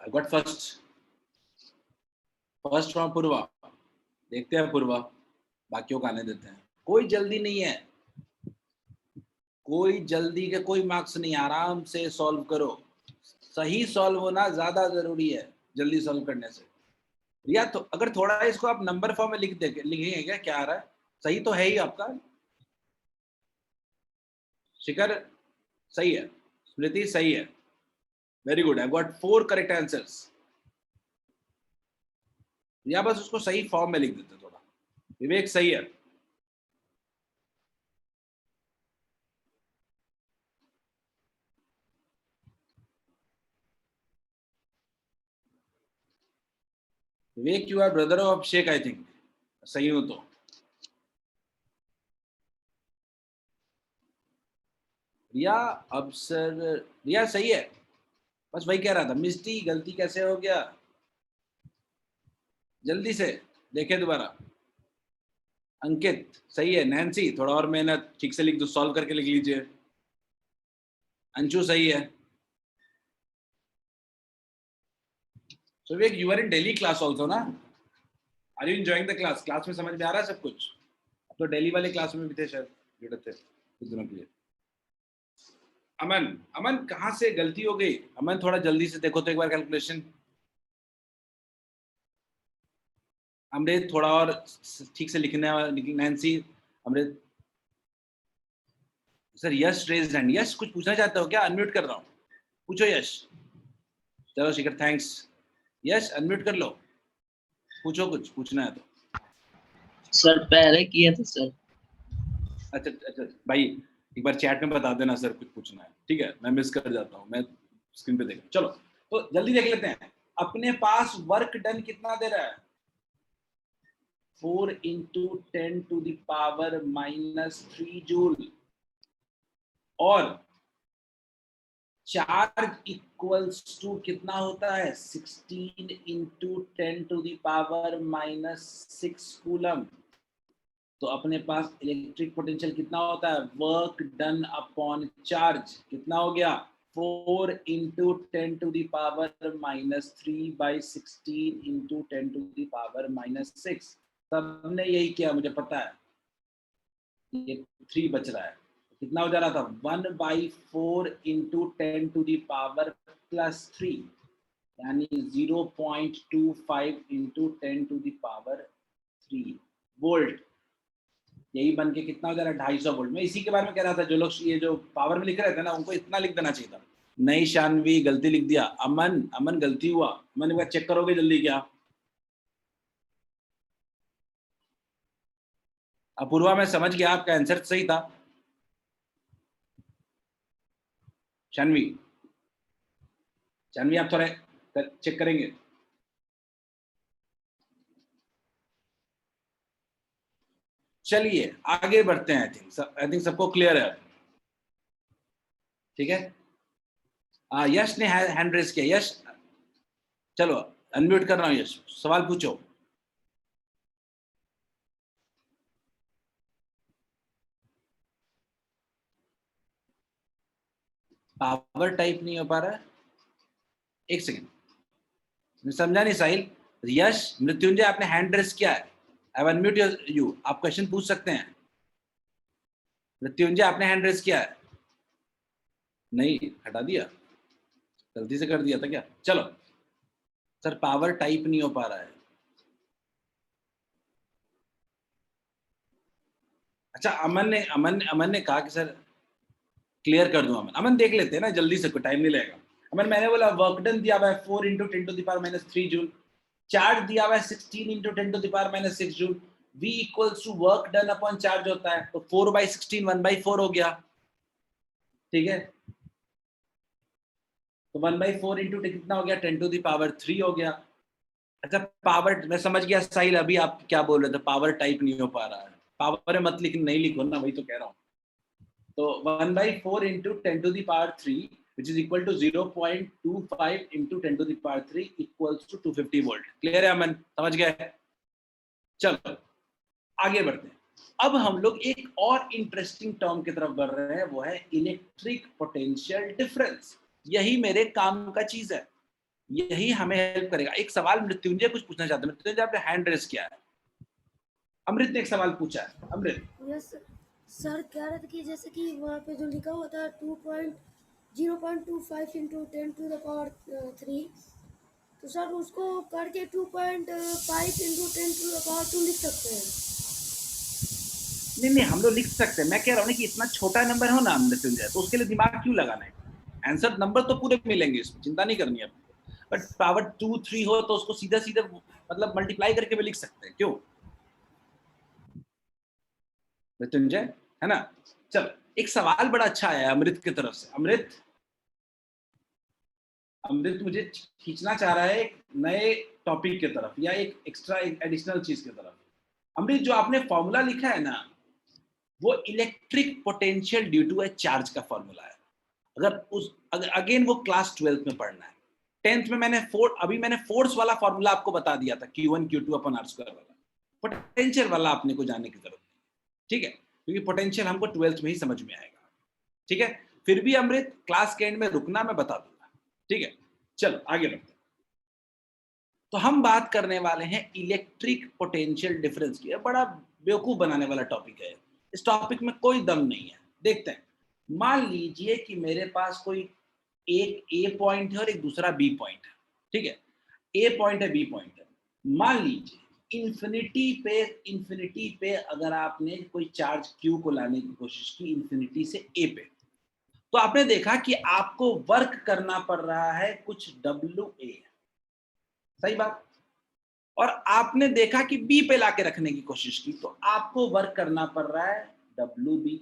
I got first from Purva. देखते हैं पूर्वा, बाकियों को आने देते हैं. कोई जल्दी नहीं है, कोई जल्दी के कोई मार्क्स नहीं. आराम से सॉल्व करो. सही सॉल्व होना ज्यादा जरूरी है जल्दी सॉल्व करने से. या तो अगर थोड़ा इसको आप नंबर फॉर्म में लिखेंगे क्या क्या आ रहा है? सही तो है ही आपका. शिखर सही है. स्मृति सही है. Very good. I got 4 correct answers. या बस उसको सही फॉर्म में लिख देते थोड़ा. विवेक सही है. Vivek you are brother of Abhishek I think. सही हो तो. रिया अब सर रिया सही है. बस वही कह रहा था. मिस्टी गलती कैसे हो गया? जल्दी से देखे दोबारा. अंकित सही है. नैन्सी थोड़ा और मेहनत, ठीक से लिख दो, सॉल्व करके लिख लीजिए. अंशु सही है. So Vivek you are in daily class also ना? Are you enjoying the class? Class में समझ में आ रहा है सब कुछ? अब तो डेली वाले क्लास में भी थे शायद, जुड़े थे कुछ दिनों के लिए. अमन अमन कहाँ से गलती हो गई? अमन थोड़ा जल्दी से देखो तो एक बार कैलकुलेशन. अमृत थोड़ा और ठीक से लिखने. नैन्सी अमृत. सर यश रेज हैंड. यश कुछ पूछना चाहते हो क्या? अनम्यूट कर रहा हूँ. पूछो यश. चलो शिखर थैंक्स. यश अनम्यूट कर लो. पूछो कुछ पूछना है तो. सर पहले किए थे सर. अच्छा अच्छा भाई एक बार चैट में बता देना सर कुछ पूछना है. ठीक है मैं मिस कर जाता हूँ. मैं स्क्रीन पे देख. चलो तो जल्दी देख लेते हैं. अपने पास वर्क डन कितना दे रहा है? 4 into 10 to the power minus 3 joule, और चार्ज इक्वल्स टू कितना होता है 16 into 10 to the power minus 6 coulomb. तो अपने पास इलेक्ट्रिक पोटेंशियल कितना होता है, वर्क डन अपॉन चार्ज कितना हो गया 4 into 10 to the power minus 3 by 16 into 10 to the power minus 6। सबने यही किया, मुझे पता है। ये 3 बच रहा है, कितना हो जा रहा था 1/4 into 10 to the power plus 3, यानी 0.25 into 10 to the power 3 volt. यही बन के कितना हो जा रहा है 250 वोल्ट। मैं इसी के बारे में कह रहा था, जो लोग ये जो पावर में लिख रहे थे ना, उनको इतना लिख देना चाहिए था। नहीं शानवी गलती लिख दिया, अमन गलती हुआ, मैंने कहा चेक करोगे जल्दी क्या। अपूर्वा मैं समझ गया, आपका आंसर सही था। शानवी आप थोड़ा चेक करेंगे। चलिए आगे बढ़ते हैं। आई थिंक सबको क्लियर है, ठीक है। यश ने हैंड रेज किया। यश चलो अनम्यूट कर रहा हूं, यश सवाल पूछो। पावर टाइप नहीं हो पा रहा है, एक सेकेंड समझा नहीं साहिल। यश मृत्युंजय आपने हैंड रेज किया है, आई विल अनम्यूट यू, आप क्वेश्चन पूछ सकते हैं। मृत्युंजय आपने हैंड रेज किया है, नहीं हटा दिया, गलती से कर दिया था क्या। चलो सर पावर टाइप नहीं हो पा रहा है। अच्छा अमन ने कहा कि सर क्लियर कर दूं। अमन देख लेते हैं ना जल्दी से, कोई टाइम नहीं लगेगा। अमन मैंने बोला वर्क डन दिया हुआ है 4 into 10 to the power minus 3 joule, charge दिया हुआ है 16 into 10 to the power minus 6 joule. V equals to work done upon charge होता है, तो 4/16 1/4 हो गया, ठीक है। तो 1/4 into कितना हो गया 10 to the power 3 हो गया। अच्छा पावर मैं समझ गया साहिल, अभी आप क्या बोल रहे थे, पावर टाइप नहीं हो पा रहा है। पावर मत लिख, नहीं लिखो ना, वही तो कह रहा हूँ। तो 1/4 into 10 to the power 3 which is equal to 0.25 into 10 to the power 3 equals to 250 volt. Clear है अमन, समझ गए। चलो आगे बढ़ते हैं। अब हम लोग एक और इंटरेस्टिंग टर्म की तरफ बढ़ रहे हैं, वो है इलेक्ट्रिक पोटेंशियल डिफरेंस। यही मेरे काम का चीज है, यही हमें हेल्प करेगा। एक सवाल मृत्युंजय कुछ पूछना चाहते हैं। मृत्युंजय आपने हैंड रेज किया है। अमृत ने एक सवाल पूछा है। अमृत यस सर, कह रहे थे कि जैसे कि वहाँ पे जो लिखा हुआ था 0.25 into 10 to the power 3, तो सर उसको करके 2.5 into 10 to the power 2 लिख सकते हैं। नहीं हम लोग लिख सकते हैं। मैं कह रहा हूँ कि इतना छोटा नंबर हो ना मृत्युंजय, तो उसके लिए दिमाग क्यों लगाना है। आंसर नंबर तो पूरे मिलेंगे, इसमें चिंता नहीं करनी है आपको। बट पावर 2 3 हो तो उसको सीधा सीधा मतलब मल्टीप्लाई करके भी लिख सकते हैं, क्यों मृत्युंजय, है ना। चलो एक सवाल बड़ा अच्छा है अमृत की तरफ से। अमृत मुझे खींचना चाह रहा है एक नए टॉपिक की तरफ, या एक एक्स्ट्रा एडिशनल चीज की तरफ। अमृत जो आपने फॉर्मूला लिखा है ना, वो electric potential due to a charge का फॉर्मूला है। अगर अगेन वो क्लास 12th में पढ़ना है। 10th में मैंने फोर्स वाला फॉर्मूला आपको बता दिया था, Q1 Q2 अपन R² वाला। पोटेंशियल वाला आपने को जानने की जरूरत नहीं, ठीक है, क्योंकि पोटेंशियल हमको 12th में ही समझ में आएगा, ठीक है। फिर भी अमृत क्लास के एंड में रुकना, मैं बता दूंगा, ठीक है। चलो आगे बढ़ते हैं। तो हम बात करने वाले हैं इलेक्ट्रिक पोटेंशियल डिफरेंस की। बड़ा बेवकूफ बनाने वाला टॉपिक है, इस टॉपिक में कोई दम नहीं है। देखते हैं, मान लीजिए कि मेरे पास कोई एक ए पॉइंट है और एक दूसरा बी पॉइंट है, ठीक है। ए पॉइंट है, बी पॉइंट है। मान लीजिए इन्फिनिटी पे अगर आपने कोई चार्ज क्यू को लाने की कोशिश की इन्फिनिटी से ए पे, तो आपने देखा कि आपको वर्क करना पड़ रहा है कुछ WA, सही बात। और आपने देखा कि बी पे लाके रखने की कोशिश की, तो आपको वर्क करना पड़ रहा है WB।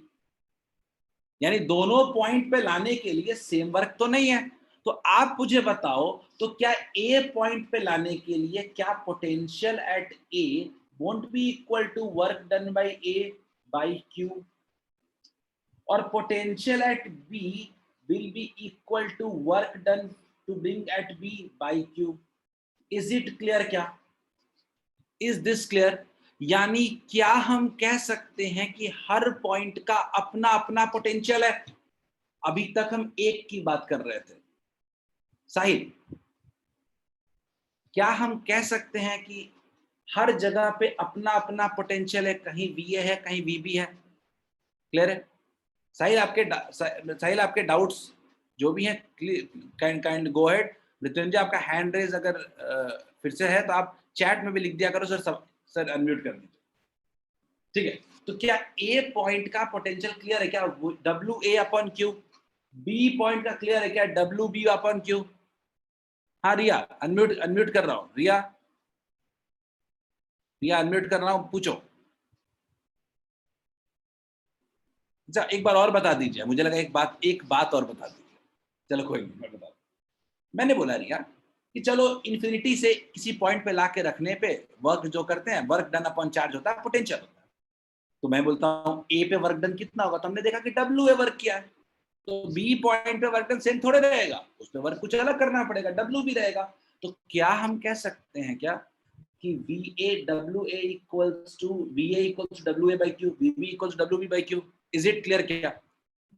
यानी दोनों पॉइंट पे लाने के लिए सेम वर्क तो नहीं है। तो आप मुझे बताओ, तो क्या ए पॉइंट पे लाने के लिए क्या potential at A won't be equal to work done by A by Q, or potential at B will be equal to work done to bring at B by Q. Is it clear क्या? Is this clear? यानी क्या हम कह सकते हैं कि हर पॉइंट का अपना अपना पोटेंशियल है? अभी तक हम एक की बात कर रहे थे। साहिल, क्या हम कह सकते हैं कि हर जगह पे अपना अपना पोटेंशियल है? कहीं VA है, कहीं VB है। क्लियर है? साहिल आपके डाउट्स जो भी हैं काइंड गो अहेड। मृत्युंजय, आपका हैंड रेज अगर फिर से है तो आप चैट में भी लिख दिया करो, सर अनम्यूट कर दीजिए। ठीक है, तो क्या ए पॉइंट का पोटेंशियल क्लियर है क्या? WA/Q। बी पॉइंट का क्लियर है क्या? WB/Q। हाँ रिया, अनम्यूट कर रहा हूँ। रिया अनम्यूट कर रहा हूँ, पूछो। अच्छा, एक बार और बता दीजिए, मुझे लगा एक बात और बता दीजिए। चलो कोई नहीं, मैं बता। मैंने बोला रिया कि चलो इन्फिनिटी से किसी पॉइंट पे लाके रखने पे वर्क जो करते हैं, वर्क डन अपॉन चार्ज होता है, पोटेंशियल होता है। तो मैं बोलता हूँ ए पे वर्क डन कितना होगा, तो हमने देखा कि WA वर्क किया है, तो बी पॉइंट पे वर्क डन सेम थोड़े रहेगा, उस पे वर्क कुछ अलग करना पड़ेगा, W भी रहेगा। तो क्या हम कह सकते हैं क्या कि VA/WA equals to WA/Q, VB/WB/Q? Is it clear क्या?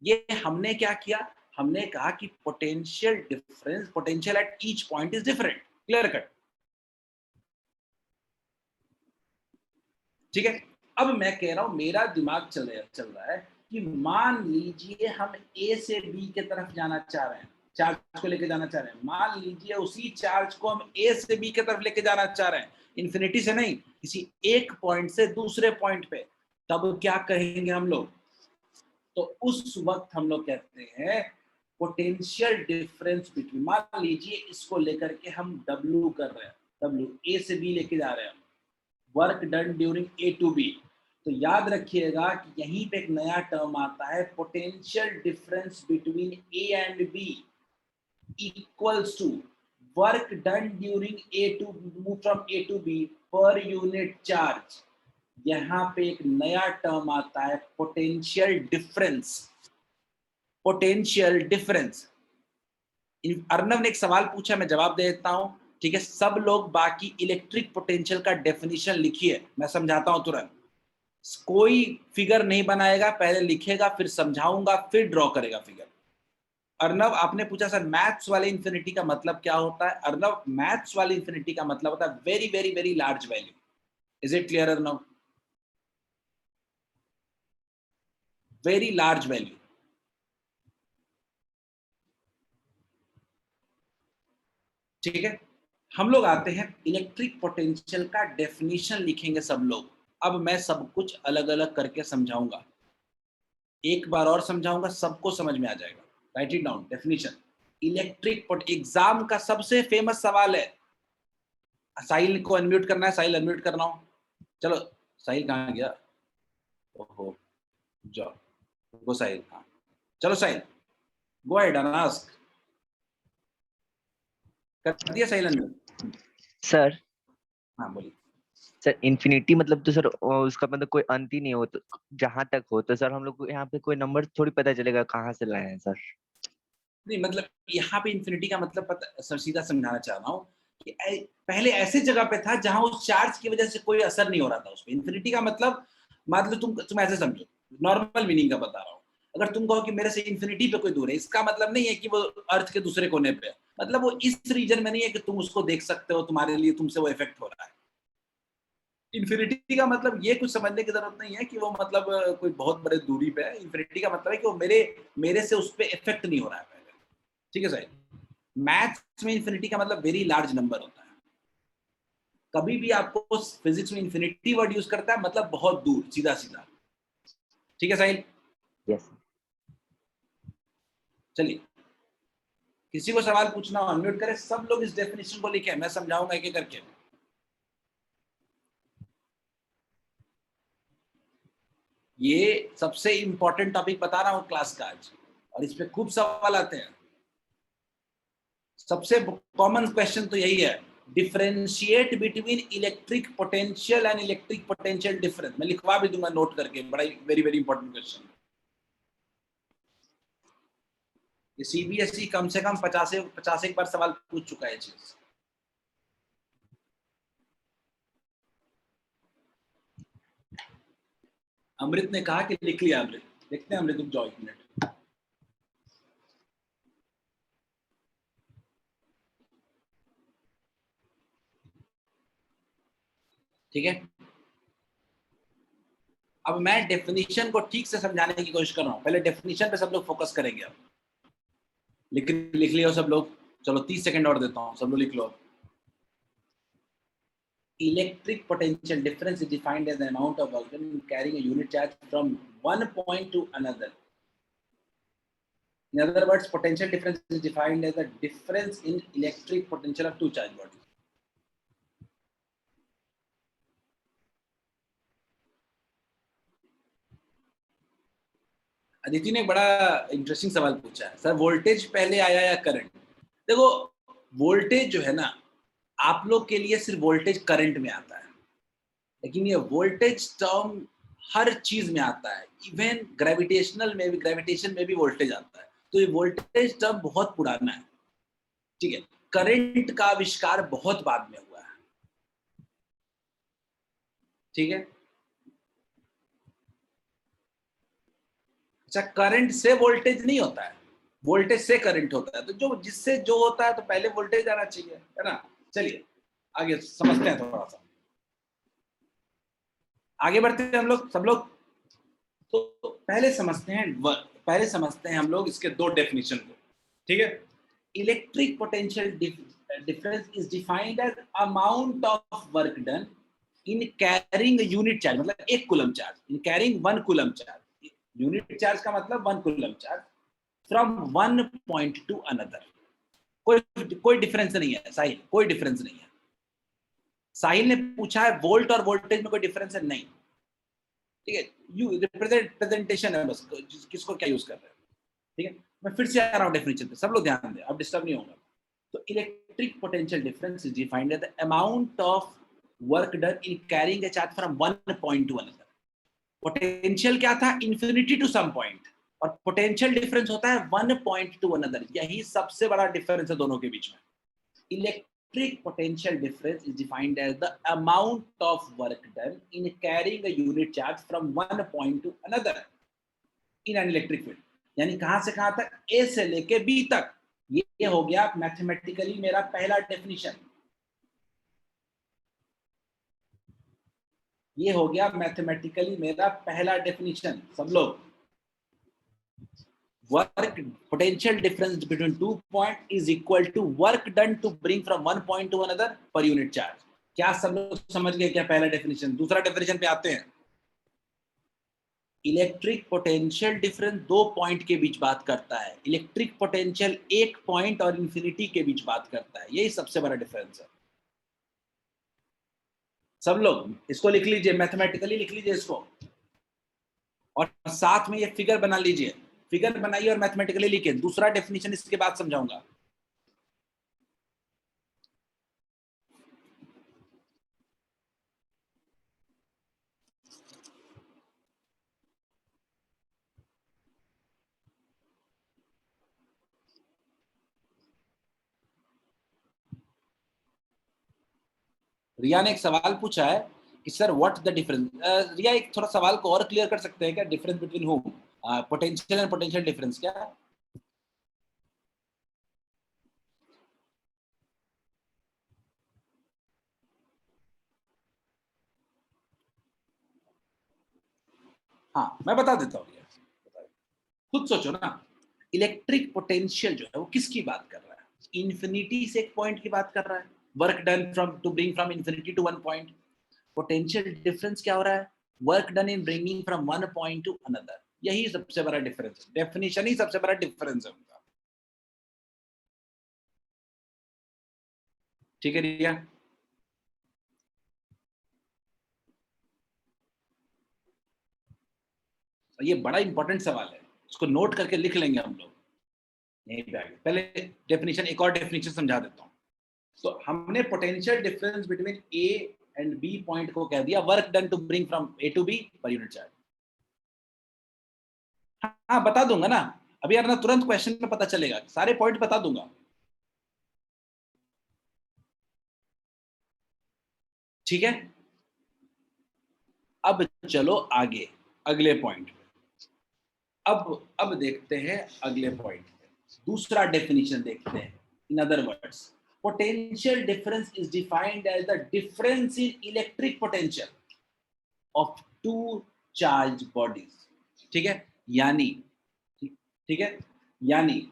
ये हमने क्या किया? हमने कहा कि potential at each point is different. Clear cut? ठीक है, अब मैं कह रहा हूं, मेरा दिमाग चल रहा है कि मान लीजिए हम ए से बी के तरफ जाना चाह रहे हैं, चार्ज को लेके जाना चाह रहे हैं। मान लीजिए उसी चार्ज को हम ए से बी के तरफ लेके जाना चाह रहे हैं, इन्फिनिटी से नहीं, किसी एक पॉइंट से दूसरे पॉइंट पे। तब क्या कहेंगे हम लोग? तो उस वक्त हम लोग कहते हैं पोटेंशियल डिफरेंस बिटवीन, मान लीजिए इसको लेकर के हम W कर रहे हैं, W A से B लेके जा रहे हैं, work done during A to B। तो याद रखिएगा कि यहीं पे एक नया टर्म आता है, potential difference between A and B equals to work done during move from A to B per unit charge. यहाँ पे एक नया टर्म आता है, potential difference. Potential difference. Arnav ने एक सवाल पूछा, मैं जवाब दे देता हूं। ठीक है, सब लोग बाकी इलेक्ट्रिक पोटेंशियल का डेफिनेशन लिखिए, मैं समझाता हूं तुरंत। कोई फिगर नहीं बनाएगा, पहले लिखेगा, फिर समझाऊंगा, फिर ड्रॉ करेगा फिगर। अर्नव, आपने पूछा सर मैथ्स वाले इंफिनिटी का मतलब क्या होता है? अर्नव, मैथ्स वाले इंफिनिटी का मतलब होता है very very very large value. Is it clear Arnav? Very large value. ठीक है, हम लोग आते हैं इलेक्ट्रिक पोटेंशियल का डेफिनेशन लिखेंगे सब लोग। अब मैं सब कुछ अलग अलग करके समझाऊंगा, एक बार और समझाऊंगा, सबको समझ में आ जाएगा। Right it down, definition electric exam का सबसे फेमस सवाल है। साहिल को अनम्यूट करना है, साहिल अनम्यूट करना हो। चलो साहिल कहाँ गया? ओहो, जाओ गो साहिल। हाँ चलो साहिल, गो अहेड एंड आस्क। कर दिया साहिल अनम्यूट? सर हाँ बोलिए। सर इन्फिनिटी मतलब तो सर उसका मतलब कोई अंत ही नहीं हो, तो जहां तक हो तो सर हम लोग को यहाँ पे कोई नंबर थोड़ी पता चलेगा कहाँ से लाए हैं सर। नहीं मतलब यहाँ पे इन्फिनिटी का मतलब पता सर, सीधा समझाना चाह रहा हूँ कि पहले ऐसे जगह पे था जहां उस चार्ज की वजह से कोई असर नहीं हो रहा था उस पे। इन्फिनिटी का मतलब तुम ऐसे समझो, नॉर्मल मीनिंग का बता रहा हूँ। अगर तुम कहो कि मेरे से इन्फिनिटी पे कोई दूर है, इसका मतलब नहीं है कि वो अर्थ के दूसरे कोने पे है, मतलब वो इस रीजन में नहीं है कि तुम उसको देख सकते हो, तुम्हारे लिए तुमसे वो इफेक्ट हो रहा है। इन्फिनिटी का मतलब ये कुछ समझने की जरूरत नहीं है कि वो मतलब कोई बहुत बड़े दूरी पे है। इन्फिनिटी का मतलब है कि वो मेरे से उस पर इफेक्ट नहीं हो रहा है पहले। ठीक है सर, मैथ्स में इन्फिनिटी का मतलब वेरी लार्ज नंबर होता है। कभी भी आपको फिजिक्स में इन्फिनिटी वर्ड यूज करता है मतलब बहुत दूर, सीधा सीधा। ठीक है साहिल? यस। चलिए, किसी को सवाल पूछना हो अनम्यूट करें, सब लोग इस डेफिनेशन को लिखे, मैं समझाऊंगा एक एक करके। ये सबसे इंपॉर्टेंट टॉपिक बता रहा हूं क्लास का आज, और इस पे खूब सवाल आते हैं। सबसे कॉमन क्वेश्चन तो यही है, differentiate between electric potential and electric potential difference. मैं लिखवा भी दूंगा नोट करके, बड़ा वेरी वेरी इंपॉर्टेंट क्वेश्चन। ये सीबीएसई कम से कम 50 एक बार सवाल पूछ चुका है चीज। अमृत ने कहा कि लिख लिया। अमृत देखते हैं, अमृत रुक जाओ 1 मिनट। ठीक है, अब मैं डेफिनेशन को ठीक से समझाने की कोशिश कर रहा हूं। पहले डेफिनेशन पे सब लोग फोकस करेंगे। अब लिख लियो सब लोग। चलो 30 सेकंड और देता हूं, सब लोग लिख लो। Electric potential difference is defined as the amount of work done in carrying a unit charge from one point to another. In other words, potential difference is defined as the difference in electric potential of two charge bodies. Aditi ने बड़ा इंटरेस्टिंग सवाल पूछा है, सर वोल्टेज पहले आया या करंट? देखो, वोल्टेज जो है ना, आप लोग के लिए सिर्फ वोल्टेज करंट में आता है, लेकिन ये वोल्टेज टर्म हर चीज में आता है। इवन ग्रेविटेशन में भी वोल्टेज आता है। तो ये वोल्टेज टर्म बहुत पुराना है। ठीक है, करंट का आविष्कार बहुत बाद में हुआ है। ठीक है, अच्छा, करंट से वोल्टेज नहीं होता है, वोल्टेज से करंट होता है। तो जो जिससे जो होता है तो पहले वोल्टेज आना चाहिए, है ना। चलिए आगे समझते हैं, थोड़ा सा आगे बढ़ते हैं हम लोग, सब लोग। तो पहले समझते हैं हम लोग इसके दो डेफिनेशन को। ठीक है, electric potential difference is defined as amount of work done in carrying unit charge, मतलब 1 coulomb charge, in carrying 1 coulomb charge. Unit charge का मतलब 1 coulomb charge from one point to another. कोई डिफरेंस नहीं है साहिल, कोई डिफरेंस नहीं है। साहिल ने पूछा है वोल्ट और वोल्टेज में कोई डिफरेंस है? नहीं। ठीक है, यू रिप्रेजेंटेशन है बस, किसको क्या यूज कर रहे हैं। ठीक है, मैं फिर से आ रहा हूं डेफिनेशन पे, सब लोग ध्यान दें, अब डिस्टर्ब नहीं होगा। तो electric potential difference is defined as the amount of work done in carrying a charge from one point to another. Potential क्या था? इन्फिनिटी टू सम पॉइंट, और पोटेंशियल डिफरेंस होता है 1 पॉइंट टू अनदर। यही सबसे बड़ा डिफरेंस है दोनों के बीच में। Electric potential difference is defined as the amount of work done in carrying a unit charge from one point to another in an electric field. यानी कहां से कहां तक? A से लेके B तक। ये हो गया मैथमेटिकली मेरा पहला डेफिनेशन। ये हो गया मैथमेटिकली मेरा पहला डेफिनेशन। सब लोग, work potential difference between 2 point is equal to work done to bring from one point to another per unit charge। क्या सब लोग समझ गए क्या पहला डेफिनेशन? दूसरा डेफिनेशन पे आते हैं। इलेक्ट्रिक पोटेंशियल डिफरेंस 2 पॉइंट के बीच बात करता है, इलेक्ट्रिक पोटेंशियल 1 पॉइंट और इंफिनिटी के बीच बात करता है। यही सबसे बड़ा डिफरेंस है। सब लोग इसको लिख लीजिए, मैथमेटिकली लिख लीजिए इसको, और साथ में ये फिगर बना लीजिए। फिगर बनाइए और मैथमेटिकली लिखिए। दूसरा डेफिनेशन इसके बाद समझाऊंगा। रिया ने एक सवाल पूछा है कि सर व्हाट द डिफरेंस। रिया, एक थोड़ा सवाल को और क्लियर कर सकते हैं क्या? Difference between home, potential and potential difference क्या? हाँ, मैं बता देता हूँ। खुद सोचो ना, इलेक्ट्रिक पोटेंशियल जो है वो किसकी बात कर रहा है? इन्फिनिटी से एक पॉइंट की बात कर रहा है, work done from to bring from infinity to one point. Potential difference क्या हो रहा है? Work done in bringing from one point to another. यही सबसे बड़ा डिफरेंस है, डेफिनेशन ही सबसे बड़ा डिफरेंस है उनका। ठीक है रिया? ये बड़ा इंपॉर्टेंट सवाल है, इसको नोट करके लिख लेंगे हम लोग। नहीं, पहले डेफिनेशन, एक और डेफिनेशन समझा देता हूँ। तो हमने potential difference between A and B point को कह दिया work done to bring from A to B per unit charge. हाँ बता दूंगा ना, अभी यार ना तुरंत क्वेश्चन में पता चलेगा, सारे पॉइंट बता दूंगा। ठीक है, अब चलो आगे अगले पॉइंट पे। अब देखते हैं अगले पॉइंट पे, दूसरा डेफिनेशन देखते हैं। In other words, potential difference is defined as the difference in electric potential of two charge bodies. ठीक है, यानी ठीक है, यानी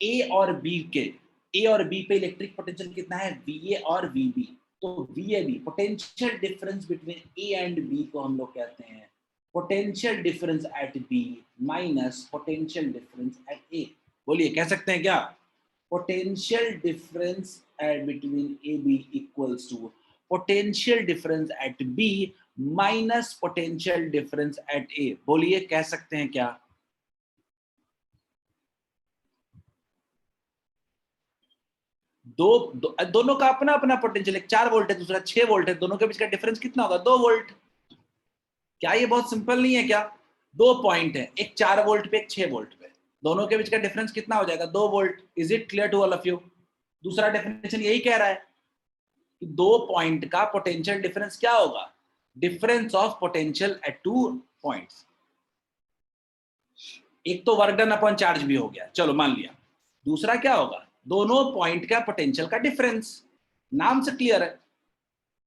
ए और बी पे इलेक्ट्रिक पोटेंशियल कितना है, VA और VB। तो VAB potential difference between A and B को हम लोग कहते हैं potential difference at B minus potential difference at A. बोलिए, कह सकते हैं क्या? Potential difference between A B equals to potential difference at B minus potential difference at A. बोलिए, कह सकते हैं क्या? दोनों का अपना अपना पोटेंशियल, एक 4 वोल्ट है दूसरा 6 वोल्ट है, दोनों के बीच का डिफरेंस कितना होगा? 2 वोल्ट। क्या ये बहुत सिंपल नहीं है क्या? 2 पॉइंट है, एक 4 वोल्ट पे एक 6 वोल्ट पे, दोनों के बीच का डिफरेंस कितना हो जाएगा? 2 volt. Is it clear to all of you? दूसरा डेफिनेशन यही कह रहा है कि 2 पॉइंट का पोटेंशियल डिफरेंस क्या होगा? Difference of potential at 2 points. एक तो वर्क डन अपॉन चार्ज भी हो गया, चलो मान लिया। दूसरा क्या होगा? दोनों पॉइंट का पोटेंशियल का डिफरेंस। नाम से क्लियर है।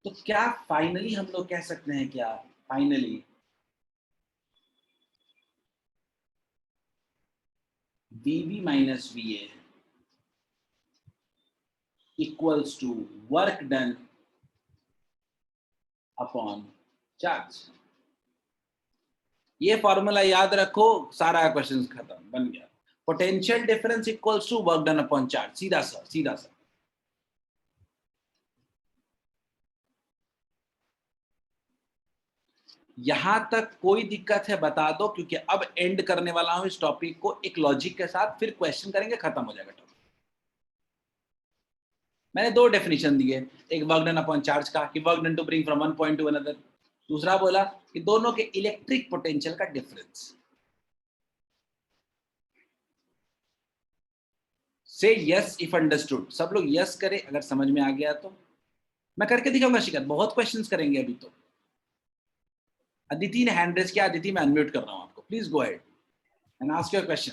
तो क्या फाइनली हम लोग कह सकते हैं क्या? Finally VB minus VA equals to work done upon charge. ये फॉर्मूला याद रखो, सारा क्वेश्चन खत्म, बन गया। Potential difference equals to work done upon charge, सीधा सा सीधा सा। यहां तक कोई दिक्कत है बता दो, क्योंकि अब एंड करने वाला हूं इस टॉपिक को एक लॉजिक के साथ, फिर क्वेश्चन करेंगे, खत्म हो जाएगा टॉपिक। मैंने 2 डेफिनेशन दिए, एक वर्क डन अपॉन चार्ज का कि work done to bring from one point to another, दूसरा बोला कि दोनों के इलेक्ट्रिक पोटेंशियल का डिफरेंस। से यस इफ अंडरस्टूड। सब लोग यस करें अगर समझ में आ गया तो। मैं करके दिखाऊंगा शिकायत, बहुत क्वेश्चंस करेंगे अभी तो। अदिति ने हैंड रेज किया, अदिति मैं अनम्यूट कर रहा हूं आपको, please go ahead and ask your question.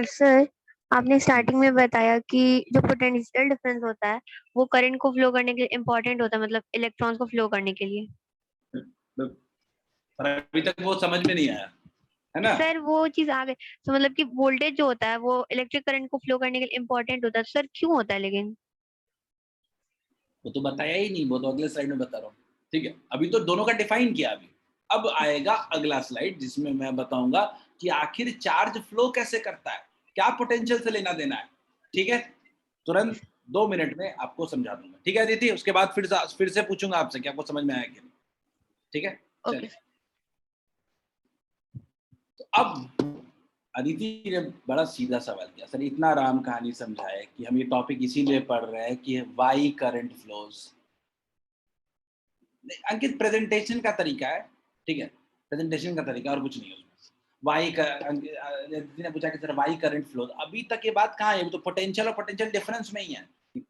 Sir, आपने स्टार्टिंग में बताया कि जो पोटेंशियल डिफरेंस होता है वो करंट को फ्लो करने के लिए इम्पोर्टेंट होता है, मतलब इलेक्ट्रॉन्स को फ्लो करने के लिए। पर अभी तक वो समझ में नहीं आया है ना? सर वो चीज आ गई, तो मतलब कि वोल्टेज जो होता है वो इलेक्ट्रिक करंट को फ्लो करने के लिए इम्पोर्टेंट होता है, सर क्यों होता है लेकिन? वो तो बताया ही नहीं, वो तो अगले स्लाइड में बता रहा हूँ। ठीक है, अभी तो दोनों का डिफाइन किया। अभी अब आएगा अगला स्लाइड जिसमें मैं बताऊंगा कि आखिर चार्ज फ्लो कैसे करता है, क्या पोटेंशियल से लेना देना है। ठीक है, तुरंत 2 मिनट में आपको समझा दूंगा। ठीक है अदिति, उसके बाद फिर से पूछूंगा आपसे कि आपको समझ में आया कि नहीं। ठीक है, ओके। तो अब अदिति ने बड़ा सीधा सवाल किया, सर इतना आराम कहानी समझाए कि हम ये टॉपिक इसीलिए पढ़ रहे हैं कि वाई करंट फ्लोज। अंकित प्रेजेंटेशन का तरीका है, ठीक है, प्रेजेंटेशन का तरीका और कुछ नहीं है उसमें। वाई का अदिति ने पूछा कि सर वाई करंट फ्लोज, अभी तक ये बात कहाँ है? तो पोटेंशियल और पोटेंशियल डिफरेंस में ही है।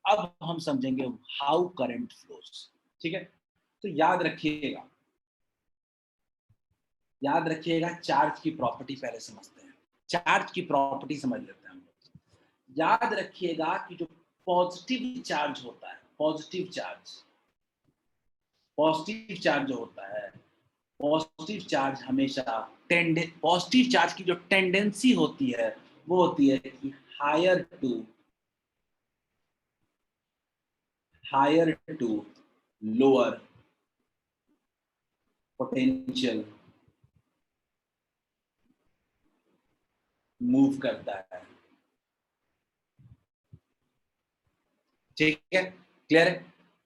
अब हम समझेंगे हाउ करंट फ्लोज। ठीक है, तो याद रखिएगा चार्ज की प्रॉपर्टी पहले समझते हैं। चार्ज की प्रॉपर्टी समझ लेते हैं हम लोग। याद रखिएगा कि जो पॉजिटिव चार्ज होता है, पॉजिटिव चार्ज जो होता है, पॉजिटिव चार्ज हमेशा पॉजिटिव चार्ज की जो टेंडेंसी होती है वो होती है कि higher to lower potential move करता है। ठीक है, क्लियर है?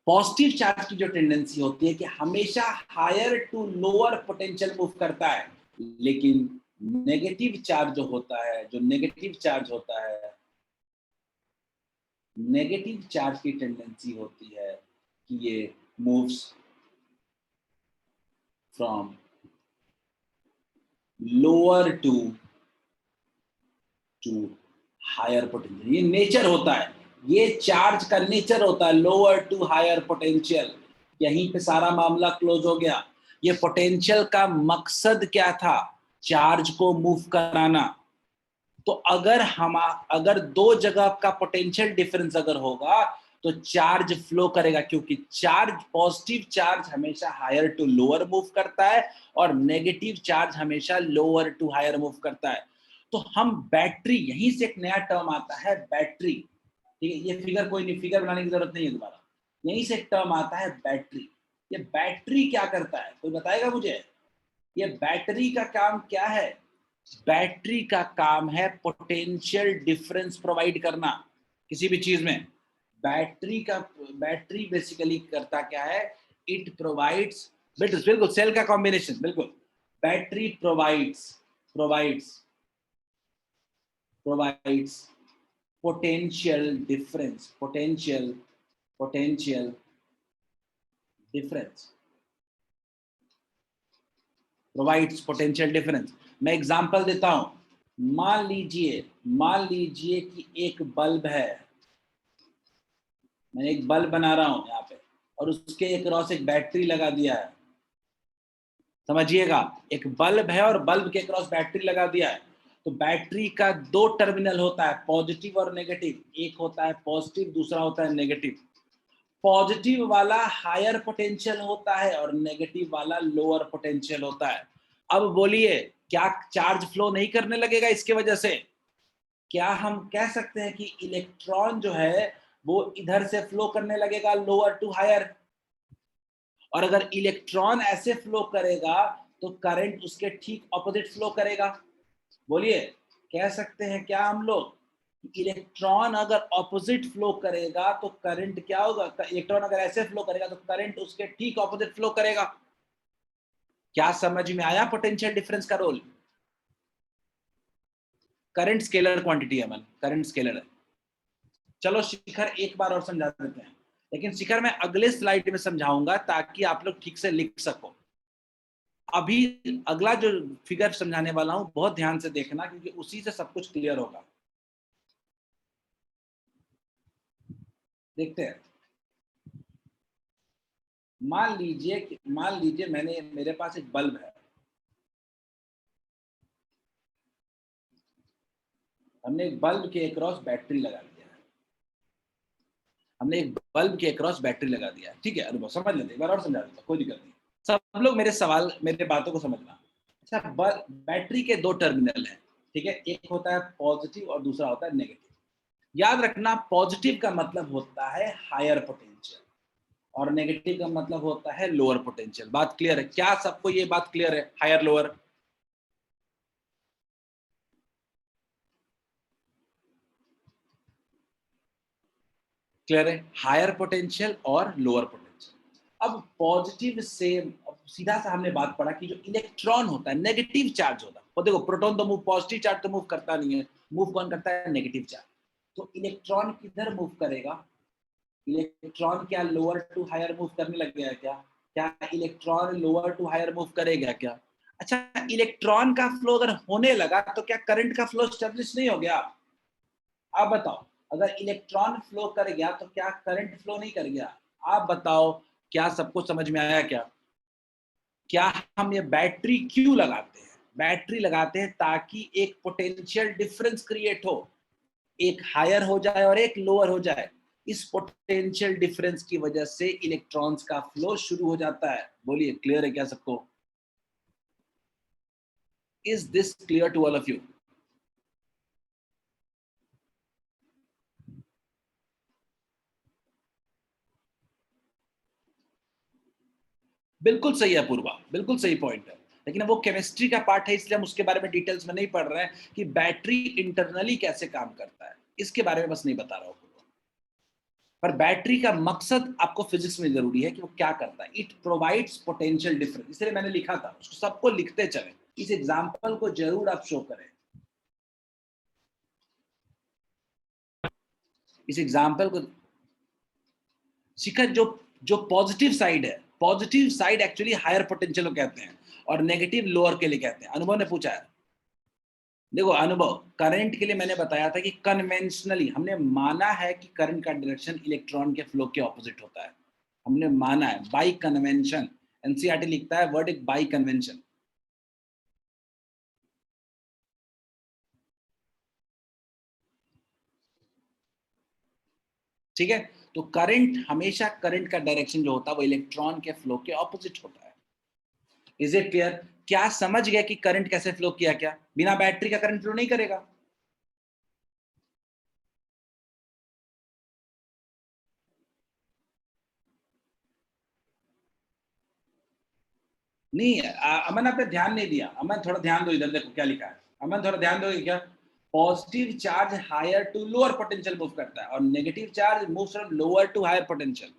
पॉजिटिव चार्ज की जो टेंडेंसी होती है कि हमेशा higher to lower potential move करता है, लेकिन नेगेटिव चार्ज जो नेगेटिव चार्ज होता है नेगेटिव चार्ज की टेंडेंसी होती है कि ये moves from lower to higher potential. ये नेचर होता है, ये चार्ज का नेचर होता है, लोअर टू हायर पोटेंशियल। यहीं पे सारा मामला क्लोज हो गया। ये पोटेंशियल का मकसद क्या था? चार्ज को मूव कराना। तो अगर दो जगह का पोटेंशियल डिफरेंस अगर होगा तो चार्ज फ्लो करेगा, क्योंकि चार्ज, पॉजिटिव चार्ज हमेशा हायर टू लोअर मूव करता है और नेगेटिव चार्ज हमेशा लोअर टू हायर मूव करता है। तो हम बैटरी, यहीं से एक नया टर्म आता है बैटरी। ठीक है, ये फिगर कोई नहीं, फिगर बनाने की जरूरत नहीं है दोबारा, यहीं से एक टर्म आता है बैटरी। ये बैटरी क्या करता है, कोई बताएगा मुझे? ये बैटरी का काम क्या है? बैटरी का काम है पोटेंशियल डिफरेंस प्रोवाइड करना किसी भी चीज में। बैटरी बेसिकली करता क्या है? इट प्रोवाइड्स, बिल्कुल सेल का कॉम्बिनेशन, बिल्कुल। Battery provides potential difference, potential difference, provides potential difference। मैं एग्जांपल देता हूं, मान लीजिए कि एक बल्ब है, मैं एक बल्ब बना रहा हूं यहाँ पे और उसके अक्रॉस एक बैटरी लगा दिया है। समझिएगा, एक बल्ब है और बल्ब के अक्रॉस बैटरी लगा दिया है। तो बैटरी का दो टर्मिनल होता है, पॉजिटिव और नेगेटिव। एक होता है पॉजिटिव, दूसरा होता है नेगेटिव। पॉजिटिव वाला हायर पोटेंशियल होता है और नेगेटिव वाला लोअर पोटेंशियल होता है। अब बोलिए, क्या चार्ज फ्लो नहीं करने लगेगा इसके वजह से? क्या हम कह सकते हैं कि इलेक्ट्रॉन जो है वो इधर से फ्लो करने लगेगा लोअर टू हायर? और अगर इलेक्ट्रॉन ऐसे फ्लो करेगा तो करंट उसके ठीक ऑपोजिट फ्लो करेगा। बोलिए, कह सकते हैं क्या हम लोग, इलेक्ट्रॉन अगर ऑपोजिट फ्लो करेगा तो करंट क्या होगा? इलेक्ट्रॉन अगर ऐसे फ्लो करेगा तो करंट उसके ठीक ऑपोजिट फ्लो करेगा। क्या समझ में आया पोटेंशियल डिफरेंस का रोल? करंट स्केलर क्वांटिटी है, मन करंट स्केलर है। चलो शिखर एक बार और समझा देते हैं, लेकिन शिखर मैं अगले स्लाइड में समझाऊंगा ताकि आप लोग ठीक से लिख सको। अभी अगला जो फिगर समझाने वाला हूं बहुत ध्यान से देखना, क्योंकि उसी से सब कुछ क्लियर होगा। देखते हैं, मान लीजिए मेरे पास एक बल्ब है, हमने एक बल्ब के अक्रॉस बैटरी लगा दिया है, ठीक है अनुभव, समझ लेते, एक बार और समझा देता, कोई दिक्कत नहीं। सब लोग मेरे बातों को समझना। अच्छा, बैटरी के दो टर्मिनल हैं, ठीक है, एक होता है पॉजिटिव और दूसरा होता है नेगेटिव। याद रखना, पॉजिटिव का मतलब होता है हायर पोटेंशियल और नेगेटिव का मतलब होता है लोअर पोटेंशियल। बात क्लियर है? क्या सबको ये बात क्लियर है, हायर लोअर? क्लियर है, हायर पोटेंशियल और लोअर पोटेंशियल। अब पॉजिटिव से सीधा सा हमने बात पढ़ा कि जो इलेक्ट्रॉन होता है नेगेटिव चार्ज होता है, और देखो प्रोटॉन तो मूव, पॉजिटिव चार्ज तो मूव करता नहीं है, मूव कौन करता है? Negative charge. तो इलेक्ट्रॉन किधर मूव करेगा? इलेक्ट्रॉन क्या लोअर टू हायर मूव करने लग गया है क्या? क्या electron lower to higher move करेगा क्या? अच्छा, इलेक्ट्रॉन का फ्लो अगर होने लगा तो क्या करंट का फ्लो स्टेब्लिश नहीं हो गया? आप बताओ, अगर इलेक्ट्रॉन फ्लो कर गया तो क्या करंट फ्लो नहीं कर गया? आप बताओ, क्या सबको समझ में आया क्या? क्या हम ये बैटरी क्यों लगाते हैं? बैटरी लगाते हैं ताकि एक पोटेंशियल डिफरेंस क्रिएट हो, एक हायर हो जाए और एक लोअर हो जाए। इस पोटेंशियल डिफरेंस की वजह से इलेक्ट्रॉन्स का फ्लो शुरू हो जाता है। बोलिए, क्लियर है क्या सबको? Is this clear to all of you? बिल्कुल सही है पूर्वा, बिल्कुल सही पॉइंट है, लेकिन वो केमिस्ट्री का पार्ट है, इसलिए हम उसके बारे में डिटेल्स में नहीं पढ़ रहे हैं कि बैटरी इंटरनली कैसे काम करता है, इसके बारे में बस नहीं बता रहा हूँ। पर बैटरी का मकसद आपको फिजिक्स में जरूरी है कि वो क्या करता है। इट प्रोवाइड्स पोटेंशियल डिफरेंस, इसलिए मैंने लिखा था, उसको सबको लिखते चले, इस एग्जाम्पल को जरूर आप शो करें। इस एग्जाम्पल को शिखर, जो जो पॉजिटिव साइड है, positive side actually higher potential को कहते हैं और नेगेटिव लोअर के लिए कहते हैं। अनुभव ने पूछा है, देखो अनुभव, करंट के लिए मैंने बताया था कि कन्वेंशनली हमने माना है कि करंट का डायरेक्शन इलेक्ट्रॉन के फ्लो के ऑपोजिट होता है, हमने माना है बाय कन्वेंशन। एनसीईआरटी लिखता है वर्ड एक बाय कन्वेंशन। ठीक है, तो करंट हमेशा, करंट का डायरेक्शन जो होता है वो इलेक्ट्रॉन के फ्लो के ऑपोजिट होता है। Is it clear? क्या समझ गया कि करंट कैसे फ्लो किया? क्या बिना बैटरी का करंट फ्लो नहीं करेगा? नहीं अमन, आपने ध्यान नहीं दिया। अमन थोड़ा ध्यान दो, इधर देखो क्या लिखा है। अमन थोड़ा ध्यान दोगे क्या? Positive charge higher to lower potential move करता है और negative charge move from lower to higher potential.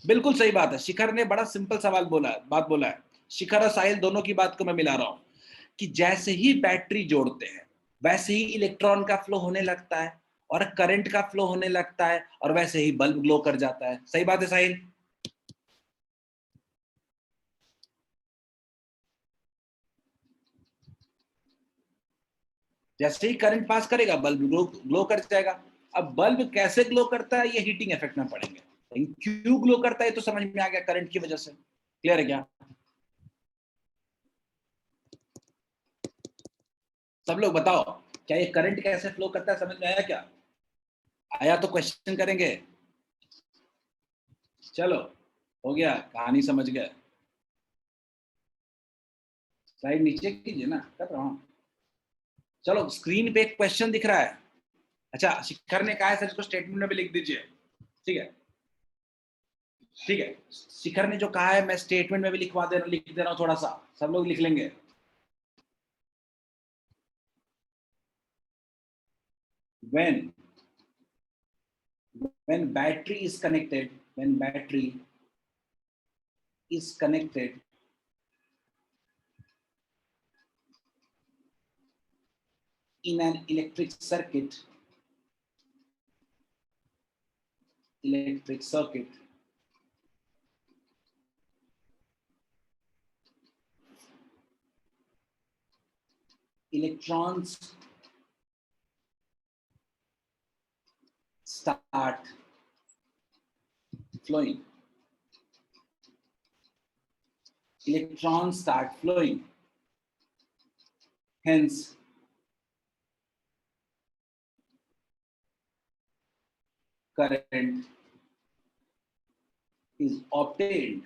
बिल्कुल सही बात है। शिखर ने बड़ा सिंपल सवाल बोला है, बात बोला है। शिखर और साहिल दोनों की बात को मैं मिला रहा हूं कि जैसे ही बैटरी जोड़ते हैं वैसे ही इलेक्ट्रॉन का फ्लो होने लगता है और करंट का फ्लो होने लगता है और वैसे ही बल्ब ग्लो कर जाता है। सही बात है साहिल? जैसे ही करंट पास करेगा बल्ब ग्लो कर जाएगा। अब बल्ब कैसे ग्लो करता है ये हीटिंग इफेक्ट में पढ़ेंगे, लेकिन क्यों ग्लो करता है तो समझ में आ गया, करंट की वजह से। क्लियर है क्या? सब लोग बताओ, क्या ये करंट कैसे फ्लो करता है समझ में आया क्या? आया तो क्वेश्चन करेंगे। चलो हो गया, कहानी समझ गए। स्लाइड नीचे कीजिए ना, कर रहा हूं। चलो स्क्रीन पे एक क्वेश्चन दिख रहा है। अच्छा, शिखर ने कहा है सर इसको स्टेटमेंट में भी लिख दीजिए। ठीक है, ठीक है। शिखर ने जो कहा है मैं स्टेटमेंट में भी लिख दे रहा हूं, थोड़ा सा सब लोग लिख लेंगे। when battery is connected, when battery is connected in an electric circuit, electrons start flowing. Electrons start flowing. Hence, current is obtained.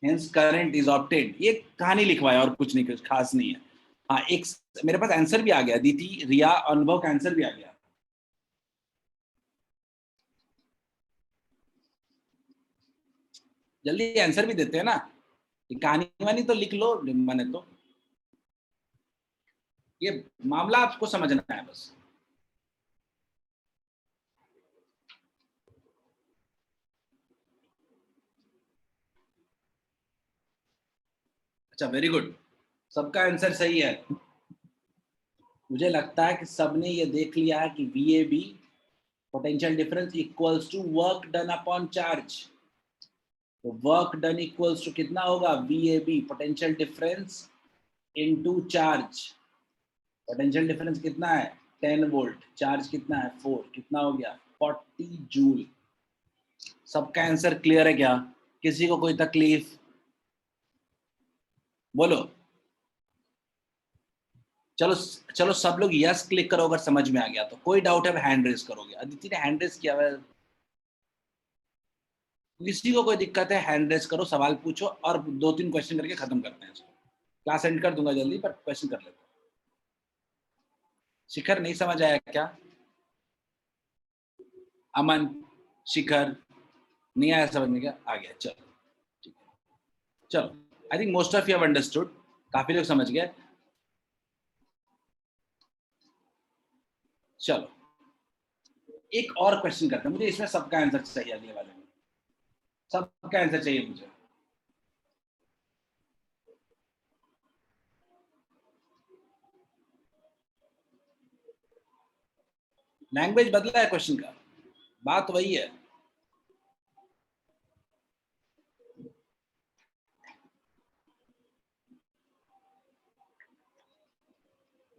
Hence, current is obtained. ये कहानी लिखवाया और कुछ नहीं, कुछ खास नहीं है। हाँ, एक मेरे पास आंसर भी आ गया, दीदी, रिया, अनुभव का आंसर भी आ गया। जल्दी आंसर भी देते हैं ना, कहानी वानी तो लिख लो मैंने तो। ये मामला आपको समझना है बस। अच्छा, वेरी गुड, सबका आंसर सही है। मुझे लगता है कि सबने ये देख लिया है कि VAB potential difference equals to work done upon charge. तो वर्क डन इक्वल्स टू कितना होगा? VAB potential difference into charge. Potential difference कितना है? 10 वोल्ट। चार्ज कितना है? 4। कितना हो गया? 40 जूल। सबका आंसर क्लियर है क्या? किसी को कोई तकलीफ? बोलो। चलो चलो सब लोग यस क्लिक करो अगर समझ में आ गया तो। कोई डाउट है हैंड रेज करोगे। अदिति ने हैंड रेज किया है। किसी को कोई दिक्कत है हैंड रेज करो, सवाल पूछो और 2-3 क्वेश्चन करके खत्म करते हैं इसको। क्लास एंड कर दूंगा जल्दी, पर क्वेश्चन कर लेते हैं। शिखर नहीं समझ आया क्या? अमन, शिखर नहीं आया समझ में? क्या आ गया? चलो ठीक है, चलो I think most of you have understood. काफी लोग समझ गए। चलो एक और क्वेश्चन करते हैं। मुझे इसमें सबका आंसर चाहिए, अगले वाले में सबका आंसर चाहिए मुझे। लैंग्वेज बदला है क्वेश्चन का, बात वही है।